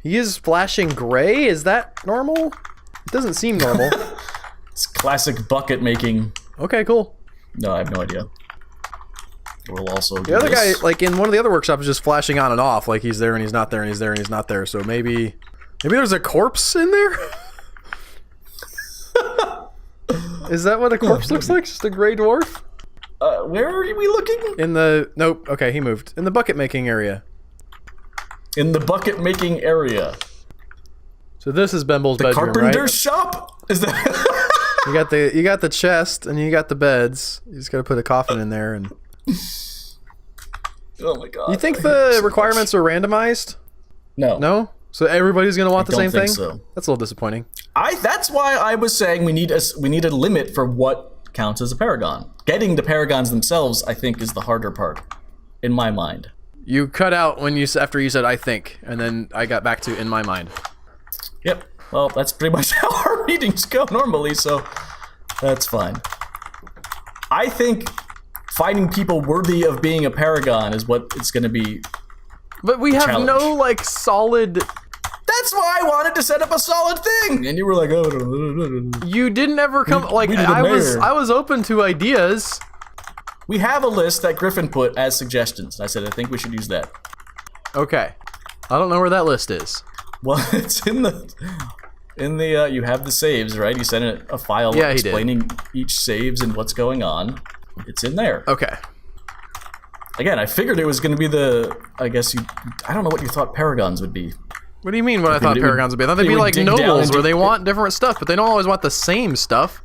he is flashing gray. Is that normal? It doesn't seem normal. It's classic bucket making. Okay, cool. No, I have no idea. We'll also do the other this. guy, like in one of the other workshops, is just flashing on and off, like he's there and he's not there and he's there and he's not there. So maybe there's a corpse in there. Is that what a corpse looks like? Just a gray dwarf? Where are we looking? In the nope. Okay, he moved in the bucket making area. In the bucket making area. So this is Bemble's the bedroom, carpenter's right? shop. Is that? You got the chest and you got the beds. You just got to put a coffin in there. And oh my god! You think the requirements are randomized? No. No. So everybody's gonna want the same thing. So. That's a little disappointing. That's why I was saying we need a limit for what counts as a paragon. Getting the paragons themselves, I think, is the harder part, in my mind. You cut out after you said "I think," and then I got back to "in my mind." Yep. Well, that's pretty much how our meetings go normally, so that's fine. I think finding people worthy of being a paragon is what it's going to be. But we have no like solid. That's why I wanted to set up a solid thing, and you were like, "Oh." You didn't ever come. I was open to ideas. We have a list that Griffin put as suggestions. I said I think we should use that. Okay, I don't know where that list is. Well, it's in the you have the saves, right? You sent a file explaining each saves and what's going on. It's in there. Okay. Again, I figured it was going to be I don't know what you thought paragons would be. What do you mean what I thought paragons would be? I thought they'd be like nobles where they want different stuff, but they don't always want the same stuff.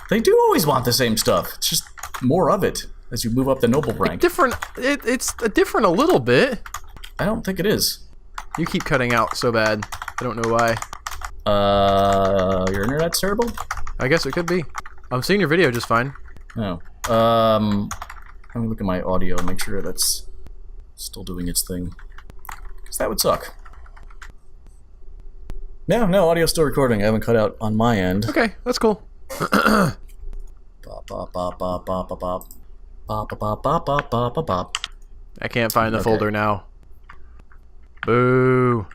They do always want the same stuff. It's just more of it as you move up the noble rank. It's different a little bit. I don't think it is. You keep cutting out so bad. I don't know why. Your internet's terrible? I guess it could be. I'm seeing your video just fine. Oh. Let me look at my audio and make sure that's still doing its thing. Because that would suck. No, audio's still recording. I haven't cut out on my end. Okay, that's cool. Bop, bop, bop, bop, bop, bop, bop. Bop, bop, bop, bop, bop, bop, bop. I can't find the folder now. Boo.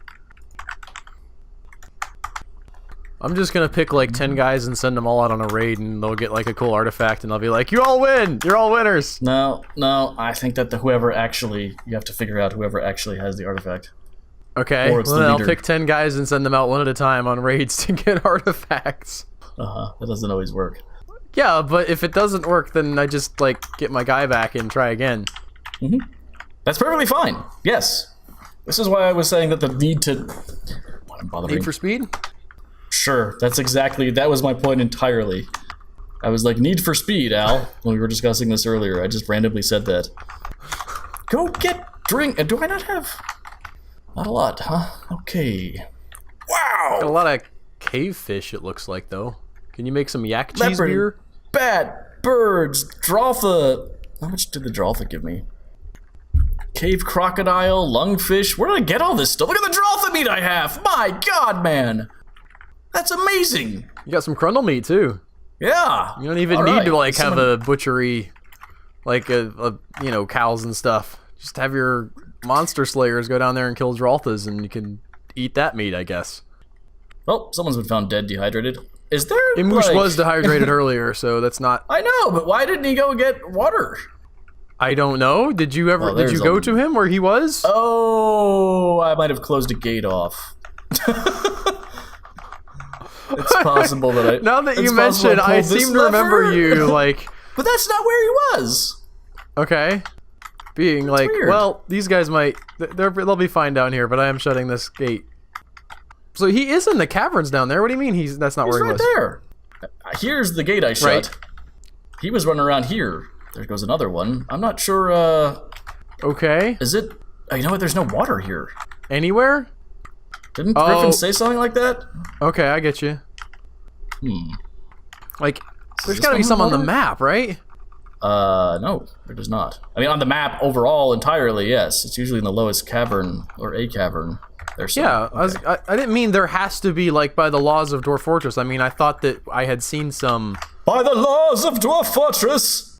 I'm just gonna pick like 10 guys and send them all out on a raid, and they'll get like a cool artifact, and they'll be like, "You all win! You're all winners!" No, I think that you have to figure out whoever actually has the artifact. Okay, well then I'll pick 10 guys and send them out one at a time on raids to get artifacts. That doesn't always work. Yeah, but if it doesn't work, then I just like get my guy back and try again. That's perfectly fine. Yes. This is why I was saying that the need for speed? Sure, that was my point entirely. I was like, need for speed, Al, when we were discussing this earlier. I just randomly said that. Go get drink. Do I not have? Not a lot, huh? Okay. Wow! Got a lot of cave fish, it looks like, though. Can you make some yak cheese beer? Bat, birds, Draltha. How much did the Draltha give me? Cave crocodile, lungfish. Where did I get all this stuff? Look at the Draltha meat I have! My god, man! That's amazing! You got some crundle meat, too. Yeah! You don't even need to, like, have a butchery, like, cows and stuff. Just have your monster slayers go down there and kill Dralthas, and you can eat that meat, I guess. Well, someone's been found dead, dehydrated. Is there, Imush was dehydrated earlier, so that's not... I know, but why didn't he go get water? I don't know. Did you go to him where he was? Oh, I might have closed a gate off. It's possible that I... Now that you mentioned, I seem to remember you, like... But that's not where he was! Okay. Being like, weird. Well, these guys might... They'll be fine down here, but I am shutting this gate. So he is in the caverns down there. What do you mean that's not where he was? He's right there. Here's the gate I shut. Right. He was running around here. There goes another one. I'm not sure, Okay. Is it... Oh, you know what? There's no water here. Anywhere? Didn't Griffin say something like that? Okay, I get you. Like, there's gotta be some on the map, right? No, there does not. I mean, on the map overall, entirely, yes. It's usually in the lowest cavern, or a cavern. There's some. Yeah, okay. I didn't mean there has to be, like, by the laws of Dwarf Fortress. I mean, I thought that I had seen some... By the laws of Dwarf Fortress,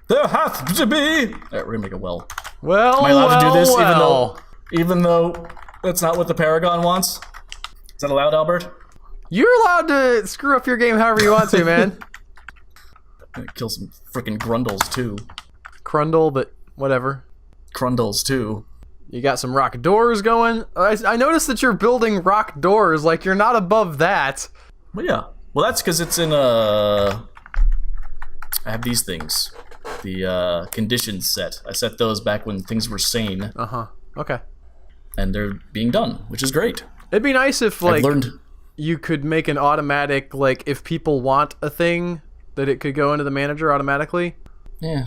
there hath to be... Alright, we're gonna make a well. Well, am I allowed to do this even though that's not what the Paragon wants? Is that allowed, Albert? You're allowed to screw up your game however you want to, man. I'm gonna kill some frickin' grundles, too. Crundle, but whatever. Crundles, too. You got some rock doors going. I noticed that you're building rock doors, like you're not above that. Well, yeah. Well, that's because it's in I have these things. The conditions set. I set those back when things were sane. Okay. And they're being done, which is great. It'd be nice if, like... I've learned... you could make an automatic, like, if people want a thing, that it could go into the manager automatically. Yeah.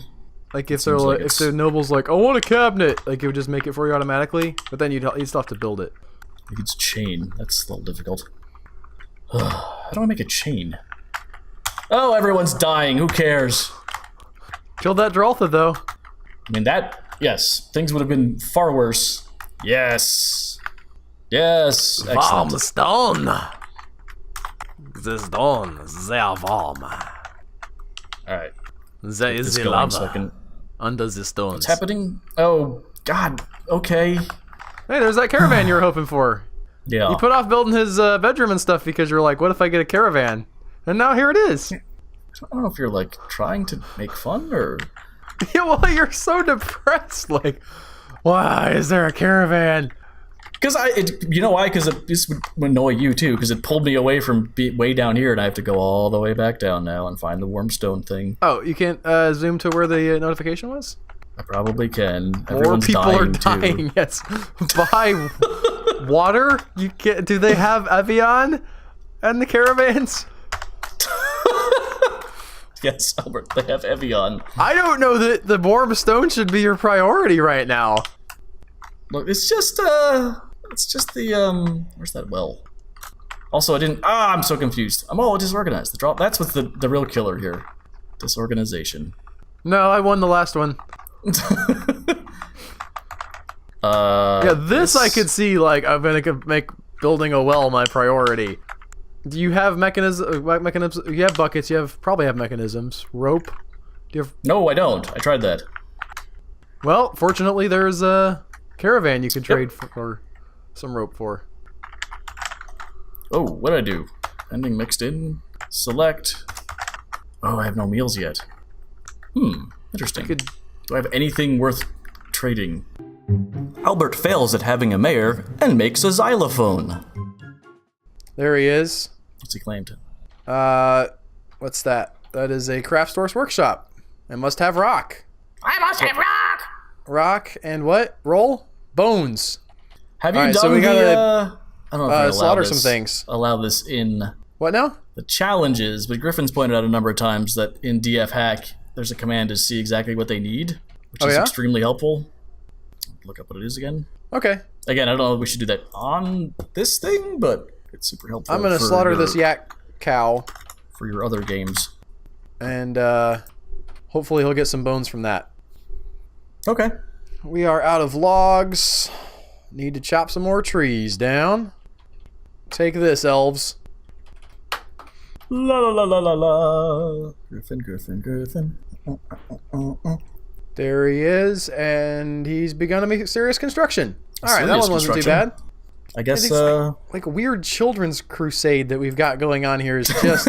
Like, if they're like, if the noble's like, I want a cabinet, like, it would just make it for you automatically. But then you'd still have to build it. I think it's chain. That's a little difficult. How do I make a chain? Oh, everyone's dying. Who cares? Killed that Droltha, though. I mean, yes. Things would have been far worse. Yes. Yes. Warm Excellent. stone. The stone, they are warm. Alright. There is the So lava under the stones. what's happening? Oh, God. Okay. Hey, there's that caravan you were hoping for. Yeah. You put off building his bedroom and stuff because you're like, what if I get a caravan? And now here it is. I don't know if you're, like, trying to make fun or... Yeah, well, you're so depressed. Like, why is there a caravan? Because you know why? Because this would annoy you too. Because it pulled me away from way down here, and I have to go all the way back down now and find the warmstone thing. Oh, you can't zoom to where the notification was? I probably can. More Everyone's people are dying dying. too. Yes, by water. You can't. Do they have Evian and the caravans? Yes, Albert, they have Evian. I don't know that the warm stone should be your priority right now. Look, it's just the where's that well? Also, I'm so confused. I'm all disorganized. That's what's the real killer here. Disorganization. No, I won the last one. Yeah, this I could see, like, I'm gonna make building a well my priority. Do you have mechanisms? You have buckets. Probably have mechanisms. Rope. Do you have? No, I don't. I tried that. Well, fortunately, there's a caravan you can trade for some rope for. Oh, what did I do? Ending mixed in. Select. Oh, I have no meals yet. Interesting. Do I have anything worth trading? Albert fails at having a mayor and makes a xylophone. There he is. What's he claimed? What's that? That is a craft source workshop. It must have rock. I must have rock! Rock and what? Roll? Bones. Have you Alright, done so we gotta, I don't know if I allow slaughter this, some things. Allow this in What now? the challenges, but Griffin's pointed out a number of times that in DF Hack, there's a command to see exactly what they need, which is extremely helpful. Look up what it is again. Okay. Again, I don't know if we should do that on this thing, but it's super helpful. I'm gonna slaughter this yak cow. For your other games. And hopefully he'll get some bones from that. Okay. We are out of logs. Need to chop some more trees down. Take this, elves. La la la la la la. Griffin. There he is, and he's begun to make serious construction. Alright, that Serious one wasn't too construction. bad. I guess, like a weird children's crusade that we've got going on here is just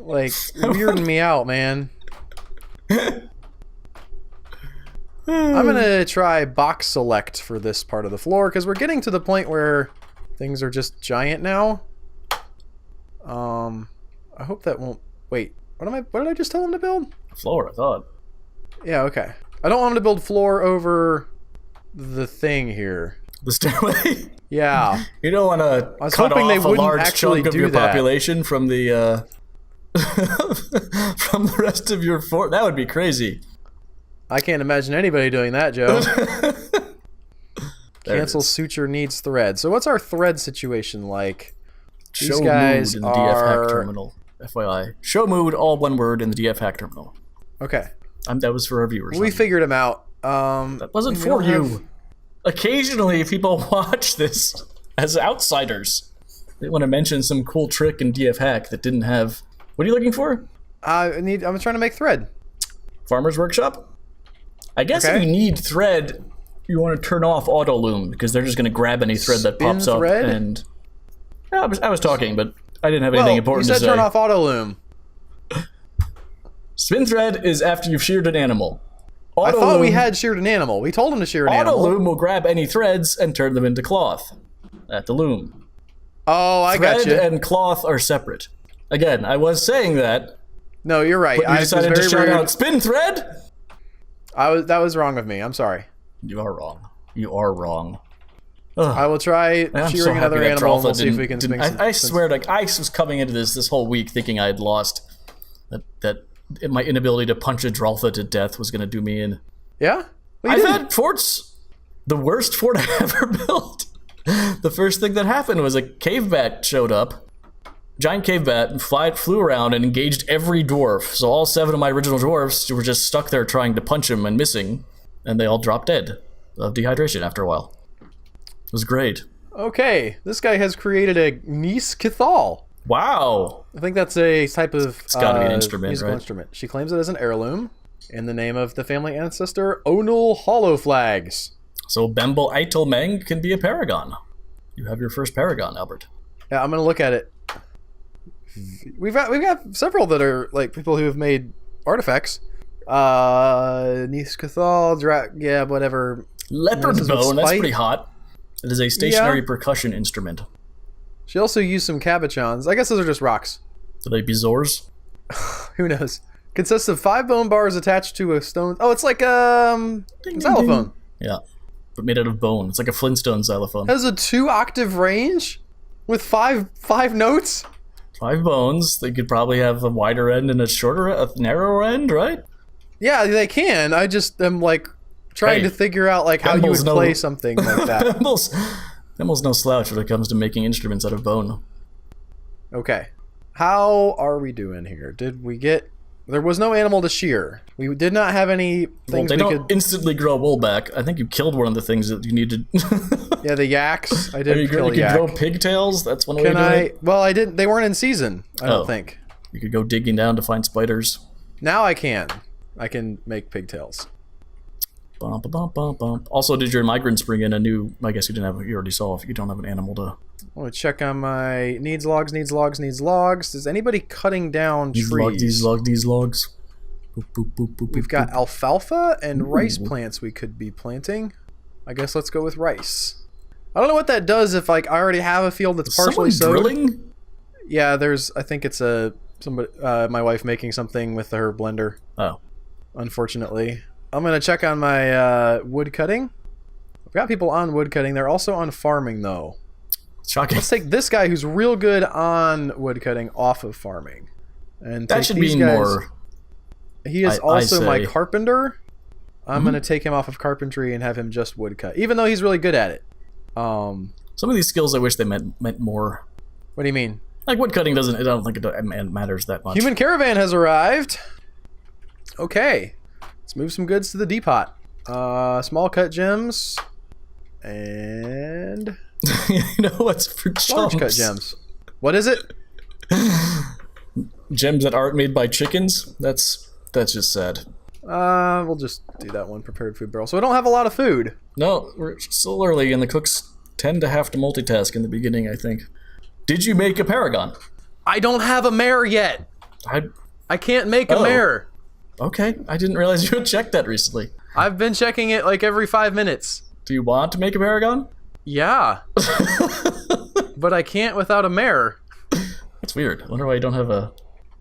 like weirding me out, man. I'm gonna try box select for this part of the floor because we're getting to the point where things are just giant now. I hope that won't. Wait, what did I just tell him to build? floor, I thought. Yeah, okay. I don't want him to build floor over the thing here. The stairway? Yeah. You don't want to cut hoping they off a wouldn't large actually chunk of do your that. population from the from the rest of your fort. That would be crazy. I can't imagine anybody doing that, Joe. There it Cancel is. suture needs thread. So what's our thread situation like? Show These guys mood in the DF hack are... terminal. FYI. Show mood, all one word, in the DF hack terminal. Okay. That was for our viewers. We figured them out. That wasn't we for don't you. have- Occasionally, people watch this as outsiders. They want to mention some cool trick in DF hack that didn't have. What are you looking for? I'm trying to make thread. Farmer's Workshop? I guess Okay. if you need thread, you want to turn off auto loom because they're just going to grab any thread that Spin pops up thread? and. Yeah, I was talking, but I didn't have anything important you said to say. turn off auto loom. Spin thread is after you've sheared an animal. I Auto thought we loom- had sheared an animal. We told him to shear an Auto animal. loom will grab any threads and turn them into cloth at the loom. Oh, I got Thread you. and cloth are separate. Again, I was saying that, No, you're right. but you I was decided to very shout rude. out spin thread? That was wrong of me. I'm sorry. You are wrong. You are wrong. Ugh. I will try I'm so shearing another happy that animal, and Dralfa we'll see if we didn't- can didn't- swing I swear, like, I was coming into this whole week thinking I had lost. That my inability to punch a Dralfa to death was going to do me in. Yeah? Well, I've had forts, the worst fort I ever built. The first thing that happened was a cave bat showed up, giant cave bat, and flew around and engaged every dwarf. So all 7 of my original dwarfs were just stuck there trying to punch him and missing, and they all dropped dead of dehydration after a while. It was great. Okay, this guy has created a Nis Cathal. Wow. I think that's a type of It's gotta be an instrument, musical right? instrument. She claims it as an heirloom in the name of the family ancestor Onul Hollow Flags. So Bemble Eitelmeng can be a paragon. You have your first paragon, Albert. Yeah, I'm gonna look at it. We've got several that are like people who have made artifacts. Nis Cathal, yeah, whatever. Leopard This is with bone, that's spite. pretty hot. It is a stationary percussion instrument. She also used some cabochons. I guess those are just rocks. Are they bezoars? Who knows? Consists of 5 bone bars attached to a stone. Oh, it's like xylophone. Yeah, but made out of bone. It's like a Flintstone xylophone. Has a 2-octave range with five notes. 5 bones. They could probably have a wider end and a narrower end, right? Yeah, they can. I just am like trying Hey, to figure out like how you would Bemble's play something like that. Bemble's no slouch when it comes to making instruments out of bone. Okay. How are we doing here? Did we get... There was no animal to shear. We did not have any Well, things they we don't could... instantly grow wool back. I think you killed one of the things that you needed. Yeah, the yaks. I you did kill a could yak. grow pigtails. That's one way to Can do I... it. Well, I didn't... They weren't in season, I don't Oh. think. You could go digging down to find spiders. Now I can. I can make pigtails. Bump, bump, bump, bump. Also, did your migrants bring in a new? I guess you didn't have. You already saw if you don't have an animal to. I want to check on my needs logs. Is anybody cutting down trees? These logs. Boop, boop, boop, boop, We've boop, got boop. alfalfa and rice plants we could be planting. I guess let's go with rice. I don't know what that does if like I already have a field that's partially Someone sowed. drilling? Yeah, there's. I think it's somebody. My wife making something with her blender. Oh, Unfortunately, I'm gonna check on my wood cutting. I've got people on wood cutting. They're also on farming though. shocking. Let's take this guy who's real good on wood cutting off of farming, and That take should these be guys. more. He is I also my say. carpenter. I'm gonna take him off of carpentry and have him just wood cut, even though he's really good at it. Some of these skills, I wish they meant more. What do you mean? Like woodcutting doesn't. I don't think it matters that much. Human caravan has arrived. Okay, let's move some goods to the depot. Small cut gems and You know what's for large chumps? cut gems. What is it? Gems that aren't made by chickens. That's just sad. We'll just do that one. Prepared food barrel. So we don't have a lot of food. No, we're still early, and the cooks tend to have to multitask in the beginning, I think. Did you make a paragon? I don't have a mare yet. I can't make a Oh. mare. Okay, I didn't realize you had checked that recently. I've been checking it like every 5 minutes. Do you want to make a paragon? Yeah. But I can't without a mare. That's weird. I wonder why you don't have a...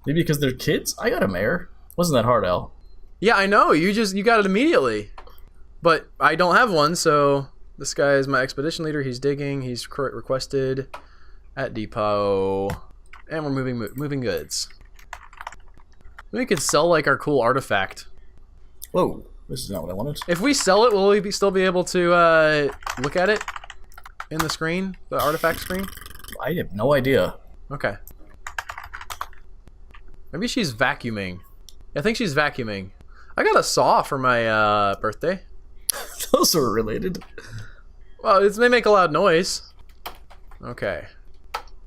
Maybe because they're kids? I got a mare. Wasn't that hard, Al? Yeah, I know. You got it immediately. But I don't have one, so this guy is my expedition leader. He's digging. He's requested at depot. And we're moving goods. We could sell like our cool artifact. Whoa, this is not what I wanted. If we sell it, will we still be able to look at it in the screen, the artifact screen? I have no idea. Okay. Maybe she's vacuuming. I think she's vacuuming. I got a saw for my birthday. Those are related. Well, it may make a loud noise. Okay.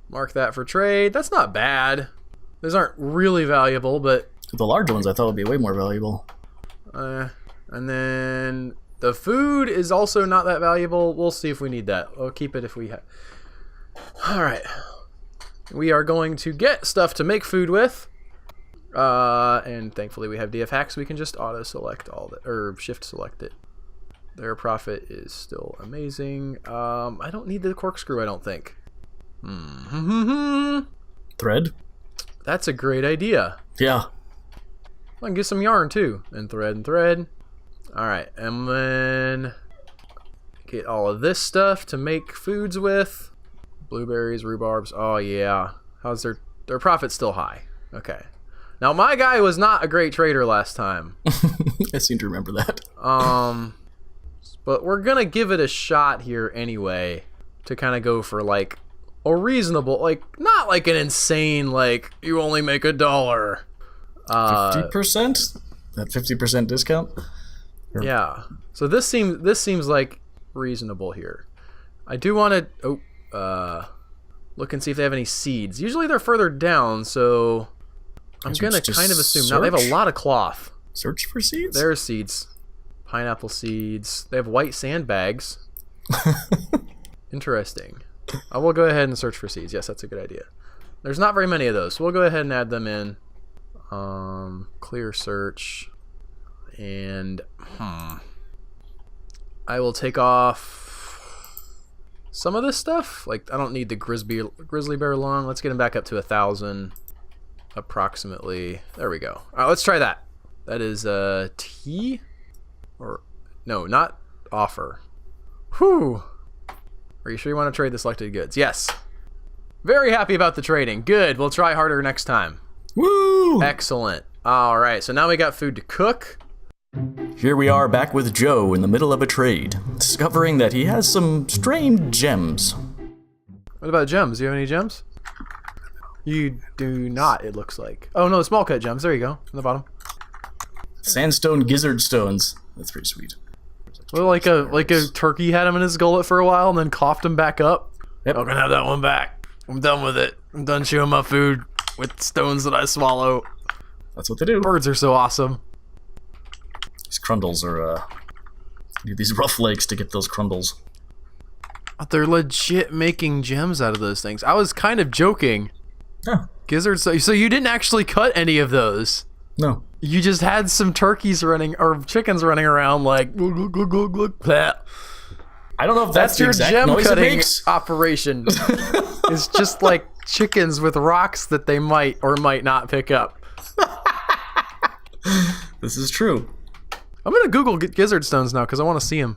Mark that for trade. That's not bad. Those aren't really valuable, but... The large ones I thought would be way more valuable. And then the food is also not that valuable. We'll see if we need that. We'll keep it if we have. All right. We are going to get stuff to make food with. And thankfully we have DF hacks. We can just auto select all that, or shift select it. Their profit is still amazing. I don't need the corkscrew, I don't think. Thread? That's a great idea. Yeah. I can get some yarn too. And thread. Alright, and then Get all of this stuff to make foods with. Blueberries, rhubarbs. Oh, yeah. How's their profit still high? Okay. Now, my guy was not a great trader last time. I seem to remember that. But we're going to give it a shot here anyway to kind of go for, like, a reasonable, like, not like an insane, like, you only make $1. 50%? That 50% discount? Yeah. So this seems like reasonable here. I do want to look and see if they have any seeds. Usually they're further down, so I'm going to kind of assume. Now they have a lot of cloth. Search for seeds? There's seeds. Pineapple seeds. They have white sandbags. Interesting. I will go ahead and search for seeds. Yes, that's a good idea. There's not very many of those, so we'll go ahead and add them in. Clear search. And I will take off some of this stuff. Like, I don't need the grizzly bear lung. Let's get him back up to 1,000 approximately. There we go. All right, let's try that. That is T, or no, not offer. Whew. Are you sure you want to trade the selected goods? Yes. Very happy about the trading. Good. We'll try harder next time. Woo! Excellent. All right. So now we got food to cook. Here we are back with Joe in the middle of a trade, discovering that he has some strange gems. What about gems? Do you have any gems? You do not, it looks like. Oh, no, small cut gems. There you go. On the bottom. Sandstone gizzard stones. That's pretty sweet. Well, like a turkey had him in his gullet for a while and then coughed him back up. Yep. I'm gonna have that one back. I'm done with it. I'm done chewing my food with stones that I swallow. That's what they do. Birds are so awesome. These crundles are, you need these rough legs to get those crundles. But they're legit making gems out of those things. I was kind of joking. Huh. Gizzards. So you didn't actually cut any of those. No. You just had some turkeys running, or chickens running around like, glug, glug, glug, glug, glug, bleh. I don't know if that's the your exact gem noise it cutting makes. operation. It's just like chickens with rocks that they might or might not pick up. This is true. I'm gonna Google gizzard stones now because I want to see them.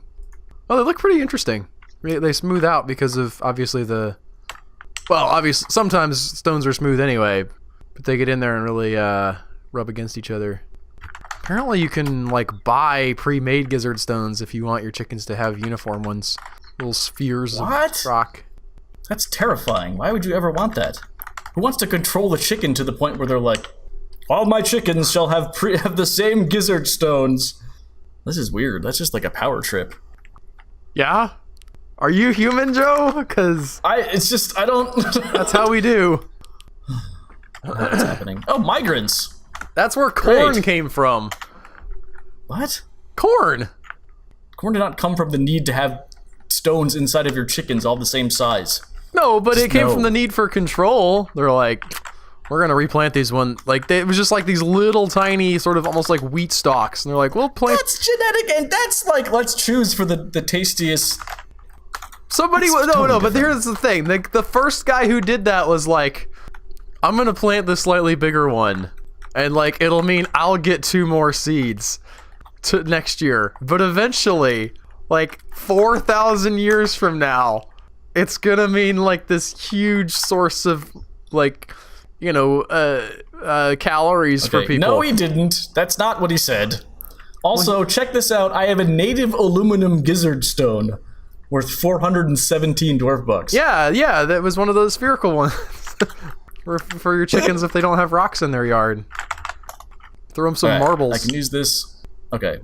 Oh, they look pretty interesting. They smooth out because of obviously obviously sometimes stones are smooth anyway, but they get in there and really rub against each other. Apparently you can like buy pre-made gizzard stones if you want your chickens to have uniform ones. Little spheres of rock. That's terrifying. Why would you ever want that? Who wants to control the chicken to the point where they're like, all my chickens shall have the same gizzard stones? This is weird. That's just like a power trip. Yeah? Are you human, Joe? Because I don't... That's how we do. What's happening? Oh, migrants! That's where corn Great. came from. What? Corn! Corn did not come from the need to have stones inside of your chickens all the same size. No, but it came no. from the need for control. They're like, we're gonna replant these it was just like these little tiny, sort of almost like wheat stalks, and they're like, we'll plant. That's genetic, and that's like, let's choose for the tastiest. Somebody, but here's the thing: the first guy who did that was like, I'm gonna plant the slightly bigger one, and like it'll mean I'll get 2 more seeds to next year. But eventually, like 4,000 years from now, it's gonna mean like this huge source of like, calories for people. No, he didn't. That's not what he said. Also, check this out. I have a native aluminum gizzard stone worth 417 dwarf bucks. Yeah, that was one of those spherical ones for your chickens if they don't have rocks in their yard. Throw them some marbles. I can use this. Okay.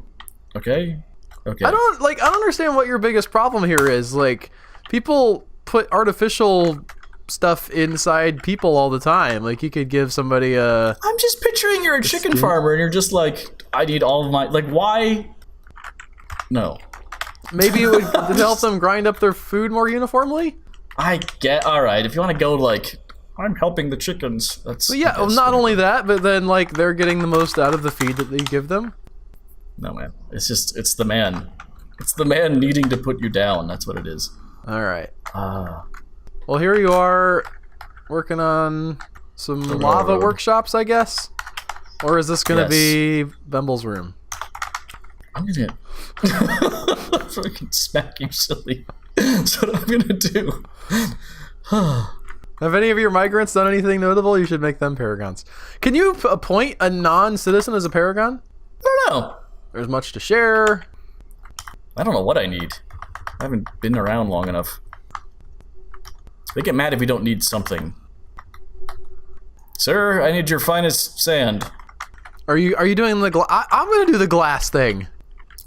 I don't understand what your biggest problem here is. Like, people put artificial stuff inside people all the time. Like, you could give somebody a... I'm just picturing you're a chicken farmer and you're just like, I need all of my... Like, why? No. Maybe it would help them grind up their food more uniformly? Alright, if you want to go like, I'm helping the chickens. That's... But yeah, not only that, but then like they're getting the most out of the feed that they give them. No, man. It's the man. It's the man needing to put you down. That's what it is. Alright. Well, here you are working on some lava workshops, I guess? Or is this going to be Bemble's room? I'm gonna fucking smack you silly. That's what I'm gonna do. Have any of your migrants done anything notable? You should make them paragons. Can you appoint a non-citizen as a paragon? I don't know. There's much to share. I don't know what I need. I haven't been around long enough. They get mad if we don't need something. Sir, I need your finest sand. Are you doing the I'm gonna do the glass thing.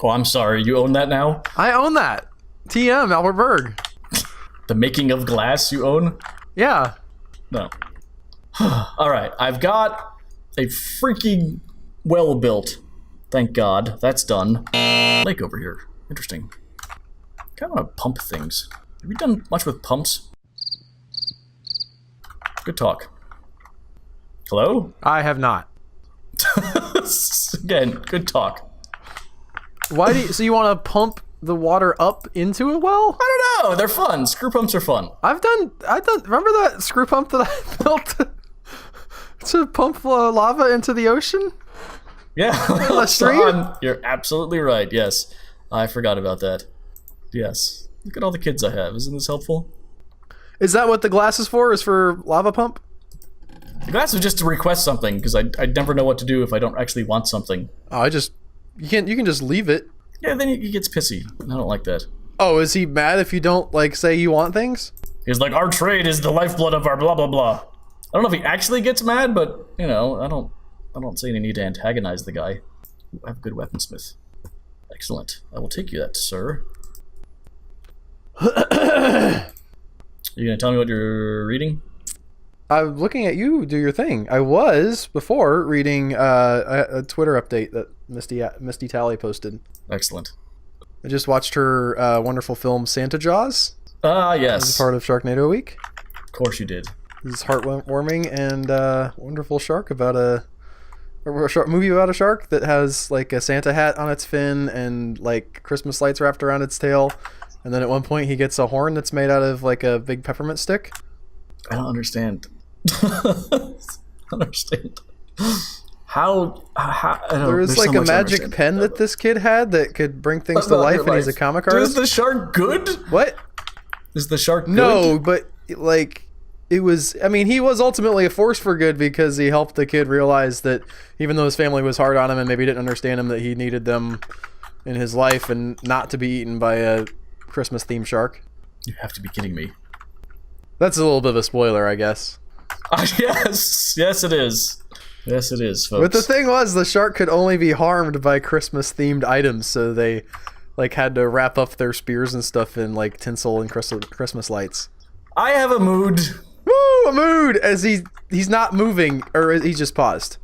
Oh, I'm sorry. You own that now? I own that. TM, Albert Berg. The making of glass you own? Yeah. No. Alright, I've got a freaking well built. Thank God. That's done. Lake over here. Interesting. Kind of want to pump things. Have you done much with pumps? Good talk. Hello? I have not. Again, good talk. Why do you, so you want to pump the water up into a well? I don't know. They're fun. Screw pumps are fun. I've done. Remember that screw pump that I built to pump lava into the ocean? Yeah. Sean, you're absolutely right. Yes. I forgot about that. Yes. Look at all the kids I have. Isn't this helpful? Is that what the glass is for? Is for lava pump? The glass is just to request something, because I never know what to do if I don't actually want something. Oh, you can just leave it. Yeah, then he gets pissy. I don't like that. Oh, is he mad if you don't, like, say you want things? He's like, our trade is the lifeblood of our blah blah blah. I don't know if he actually gets mad, but you know, I don't see any need to antagonize the guy. I have a good weaponsmith. Excellent. I will take you that, sir. You gonna tell me what you're reading? I'm looking at you do your thing. I was before reading a Twitter update that Misty Tally posted. Excellent. I just watched her wonderful film Santa Jaws. Ah, yes. As part of Sharknado Week. Of course you did. This is heartwarming and wonderful shark about a movie about a shark that has like a Santa hat on its fin and like Christmas lights wrapped around its tail. And then at one point he gets a horn that's made out of like a big peppermint stick. I don't understand. I don't understand. How there's like a magic pen that this kid had that could bring things to life, and he's a comic artist. Is the shark good? What? Is the shark good? No, but like it was. I mean, he was ultimately a force for good because he helped the kid realize that even though his family was hard on him and maybe didn't understand him, that he needed them in his life and not to be eaten by a Christmas themed shark. You have to be kidding me. That's a little bit of a spoiler, I guess. Yes it is. Yes it is, folks. But the thing was, the shark could only be harmed by Christmas themed items, so they like had to wrap up their spears and stuff in like tinsel and Christmas lights. I have a mood. Woo, a mood! As he's not moving, or he just paused.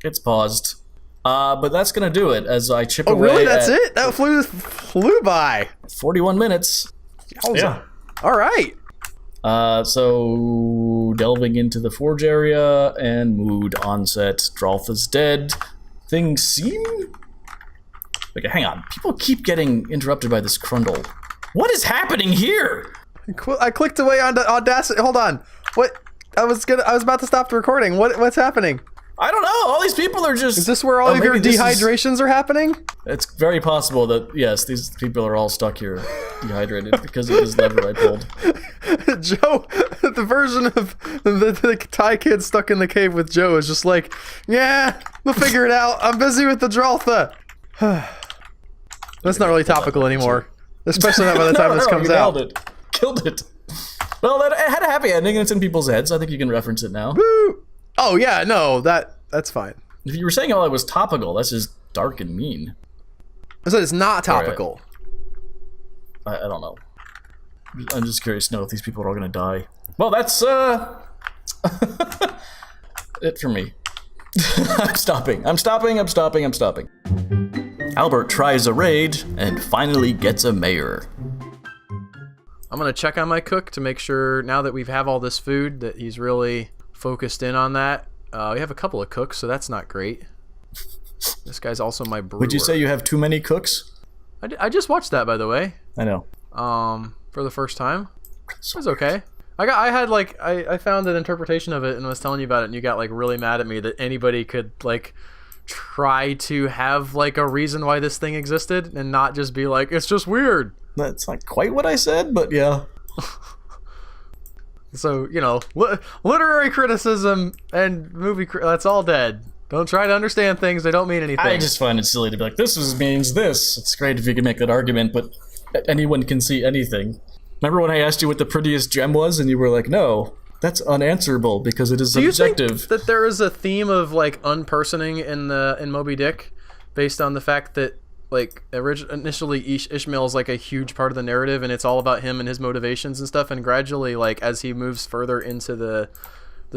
It's paused. But that's gonna do it as I chip away. Oh really? That's it? That flew by. 41 minutes. Yeah. All right. So delving into the forge area and mood onset. Drolfa's dead. Things seem like, hang on. People keep getting interrupted by this Crundle. What is happening here? I clicked away on Audacity. Hold on. What? I was about to stop the recording. What's happening? I don't know. All these people are just... Is this where all of your dehydrations are happening? It's very possible that, yes, these people are all stuck here dehydrated because of this lever I pulled. Joe, the version of the Thai kid stuck in the cave with Joe is just like, yeah, we'll figure it out. I'm busy with the Drolfa. That's not really topical anymore. Especially not by the time this comes out. Killed it. Well, it had a happy ending and it's in people's heads. I think you can reference it now. Woo! Oh yeah, no, that's fine. If you were saying all it was topical, that's just dark and mean. I said it's not topical. Right. I don't know. I'm just curious to know if these people are all gonna die. Well, that's it for me. I'm stopping. Albert tries a raid and finally gets a mayor. I'm gonna check on my cook to make sure now that we have all this food that he's really focused in on that. We have a couple of cooks, so that's not great. This guy's also my brewer. Would you say you have too many cooks? I just watched that, by the way. I know. For the first time. It was okay. I found an interpretation of it and was telling you about it, and you got like really mad at me that anybody could like try to have like a reason why this thing existed and not just be like, it's just weird. That's not quite what I said, but yeah. So, you know, literary criticism and that's all dead. Don't try to understand things. They don't mean anything. I just find it silly to be like, means this. It's great if you can make that argument, but anyone can see anything. Remember when I asked you what the prettiest gem was, and you were like, no, that's unanswerable because it is subjective. Do you think that there is a theme of like unpersoning in Moby Dick based on the fact that like initially Ishmael is like a huge part of the narrative and it's all about him and his motivations and stuff, and gradually like as he moves further into the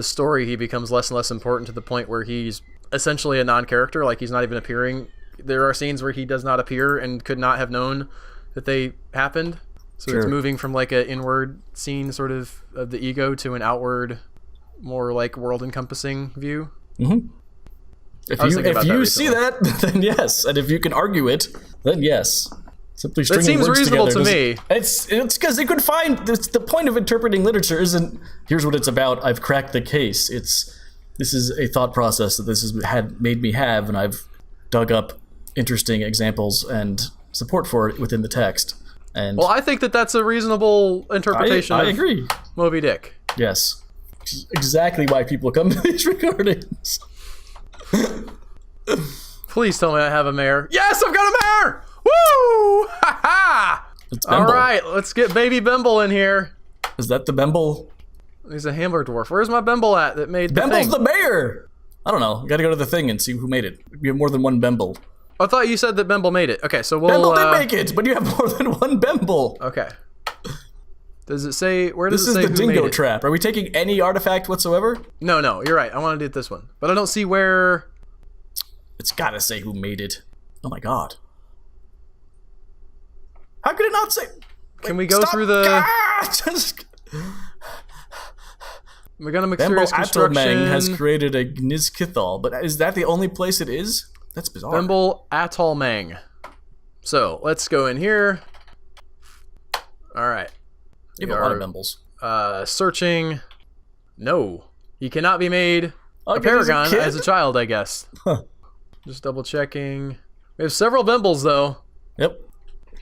story he becomes less and less important to the point where he's essentially a non-character, like he's not even appearing. There are scenes where he does not appear and could not have known that they happened. So It's moving from like an inward scene sort of the ego to an outward, more like world encompassing view. Mm-hmm. If you see that, then yes, and if you can argue it, then yes. Simply stringing seems words reasonable together to me. It's because they could find the point of interpreting literature isn't here's what it's about. I've cracked the case. This is a thought process that this has made me have, and I've dug up interesting examples and support for it within the text. And well, I think that's a reasonable interpretation. I agree. Moby Dick. Yes, exactly why people come to these recordings. Please tell me I have a mare. Yes, I've got a mare! Woo! Ha ha! All right, let's get baby Bimble in here. Is that the Bimble? He's a hammer dwarf. Where's my Bimble at that made the Bimble's thing? the mayor! I don't know. You gotta go to the thing and see who made it. You have more than one Bimble. I thought you said that Bimble made it. Okay, so we'll... Bimble did make it, but you have more than one Bimble. Okay. Does it say... Where does it say This is the who made dingo it? trap. Are we taking any artifact whatsoever? No, you're right. I want to do this one. But I don't see where... It's gotta say who made it. Oh my god. How could it not say... Can we go through the... We got a mysterious construction. Atolmang has created a Nizkithal, but is that the only place it is? That's bizarre. Bimble Atolmang. So, let's go in here. Alright. You have a lot of Bimbles. Searching. No. He cannot be made a Okay, Paragon he's a kid? as a child, I guess. Huh. Just double checking. We have several Bimbles, though. Yep.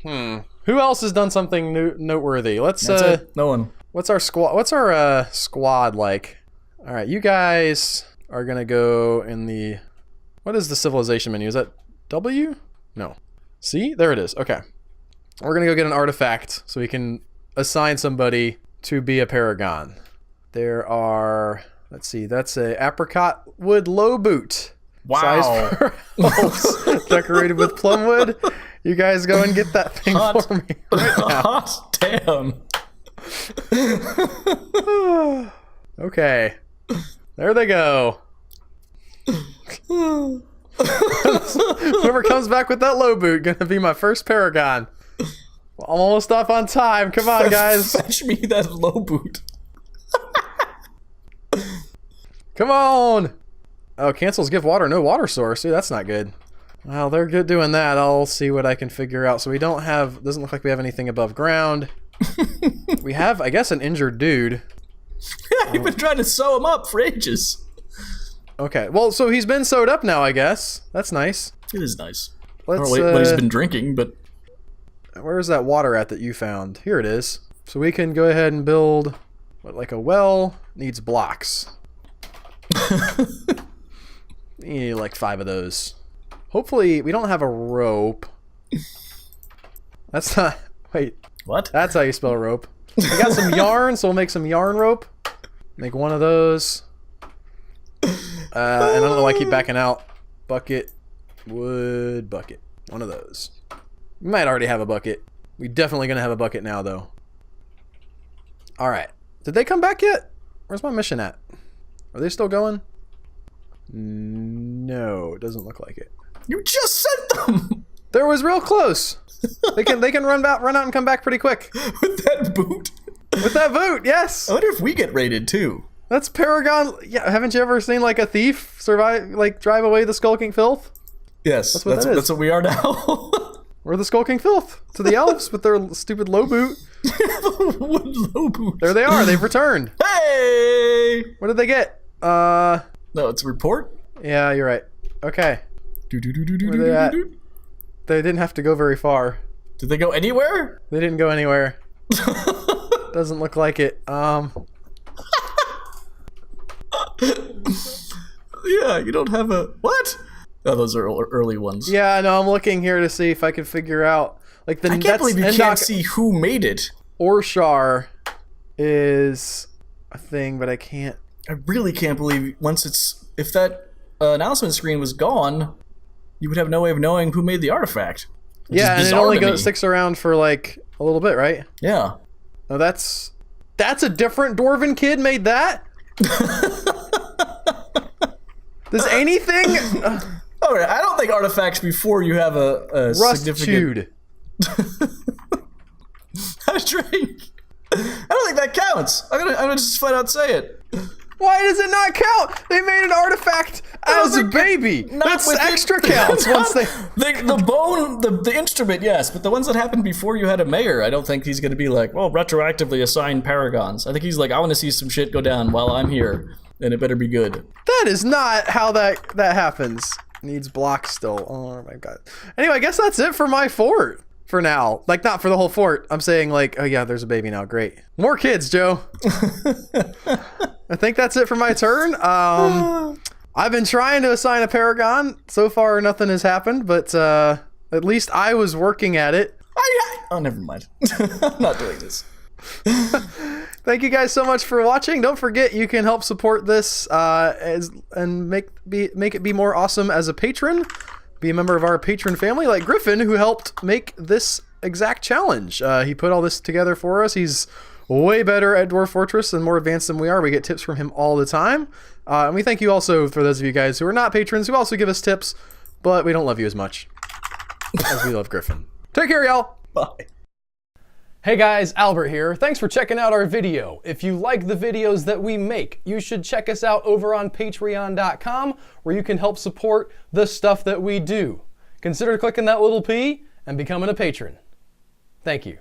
Who else has done something noteworthy? Let's That's it. No one. What's our squad like? All right, you guys are gonna go in the... What is the civilization menu? Is that W? No. C? There it is. Okay. We're gonna go get an artifact so we can assign somebody to be a Paragon. There are... Let's see. That's a apricot wood low boot. Wow. Size for elves, decorated with plum wood. You guys go and get that thing for me right now. Hot damn. Okay. There they go. Whoever comes back with that low boot gonna be my first Paragon. I'm almost up on time. Come on, guys. Fetch me that low boot. Come on. Oh, cancels give water. No water source. Dude, that's not good. Well, they're good doing that. I'll see what I can figure out. So we don't have... Doesn't look like we have anything above ground. We have, I guess, an injured dude. Yeah, you've been trying to sew him up for ages. Okay. Well, so he's been sewed up now, I guess. That's nice. It is nice. Let's, I don't know what he's been drinking, but... Where's that water at that you found? Here it is. So we can go ahead and build... What, like a well? Needs blocks. You need like 5 of those. Hopefully, we don't have a rope. That's not... Wait. What? That's how you spell rope. We got some yarn, so we'll make some yarn rope. Make one of those. And I don't know why I keep backing out. Bucket. Wood bucket. One of those. We might already have a bucket. We're definitely going to have a bucket now, though. Alright. Did they come back yet? Where's my mission at? Are they still going? No, it doesn't look like it. You just sent them! There was real close. They can run out and come back pretty quick. With that boot? With that boot, yes. I wonder if we get raided too. That's Paragon. Yeah, haven't you ever seen like a thief drive away the skulking filth? Yes, that's what we are now. We're the skulking filth to the elves with their stupid low boot. What low boot? There they are. They've returned. Hey! What did they get? No, it's a report. Yeah, you're right. Okay. Where they at? They didn't have to go very far. Did they go anywhere? They didn't go anywhere. Doesn't look like it. Yeah, you don't have a... What? Oh, those are early ones. Yeah, no, I'm looking here to see if I can figure out. Like the I can't believe you can't see who made it. Orshar is a thing, but I can't. I really can't believe once it's... If that announcement screen was gone, you would have no way of knowing who made the artifact. Yeah, and it only sticks around for like a little bit, right? Yeah. No, that's a different Dwarven kid made that? Does anything... Oh, I don't think artifacts before you have a significant... I drink. I don't think that counts. I'm gonna just flat out say it. Why does it not count? They made an artifact as a baby. That's extra counts once they... The instrument, yes, but the ones that happened before you had a mayor, I don't think he's gonna be like, well, retroactively assign paragons. I think he's like, I want to see some shit go down while I'm here, and it better be good. That is not how that happens. Needs blocks still. Oh my god. Anyway, I guess that's it for my fort. For now. Like, not for the whole fort. I'm saying, like, oh yeah, there's a baby now. Great. More kids, Joe. I think that's it for my turn. I've been trying to assign a Paragon. So far, nothing has happened, but at least I was working at it. Oh, never mind. I'm not doing this. Thank you guys so much for watching. Don't forget, you can help support this and make it be more awesome as a patron. Be a member of our patron family, like Griffin, who helped make this exact challenge. He put all this together for us. He's way better at Dwarf Fortress and more advanced than we are. We get tips from him all the time. And we thank you also for those of you guys who are not patrons who also give us tips, but we don't love you as much as we love Griffin. Take care, y'all. Bye. Hey guys, Albert here. Thanks for checking out our video. If you like the videos that we make, you should check us out over on patreon.com, where you can help support the stuff that we do. Consider clicking that little P and becoming a patron. Thank you.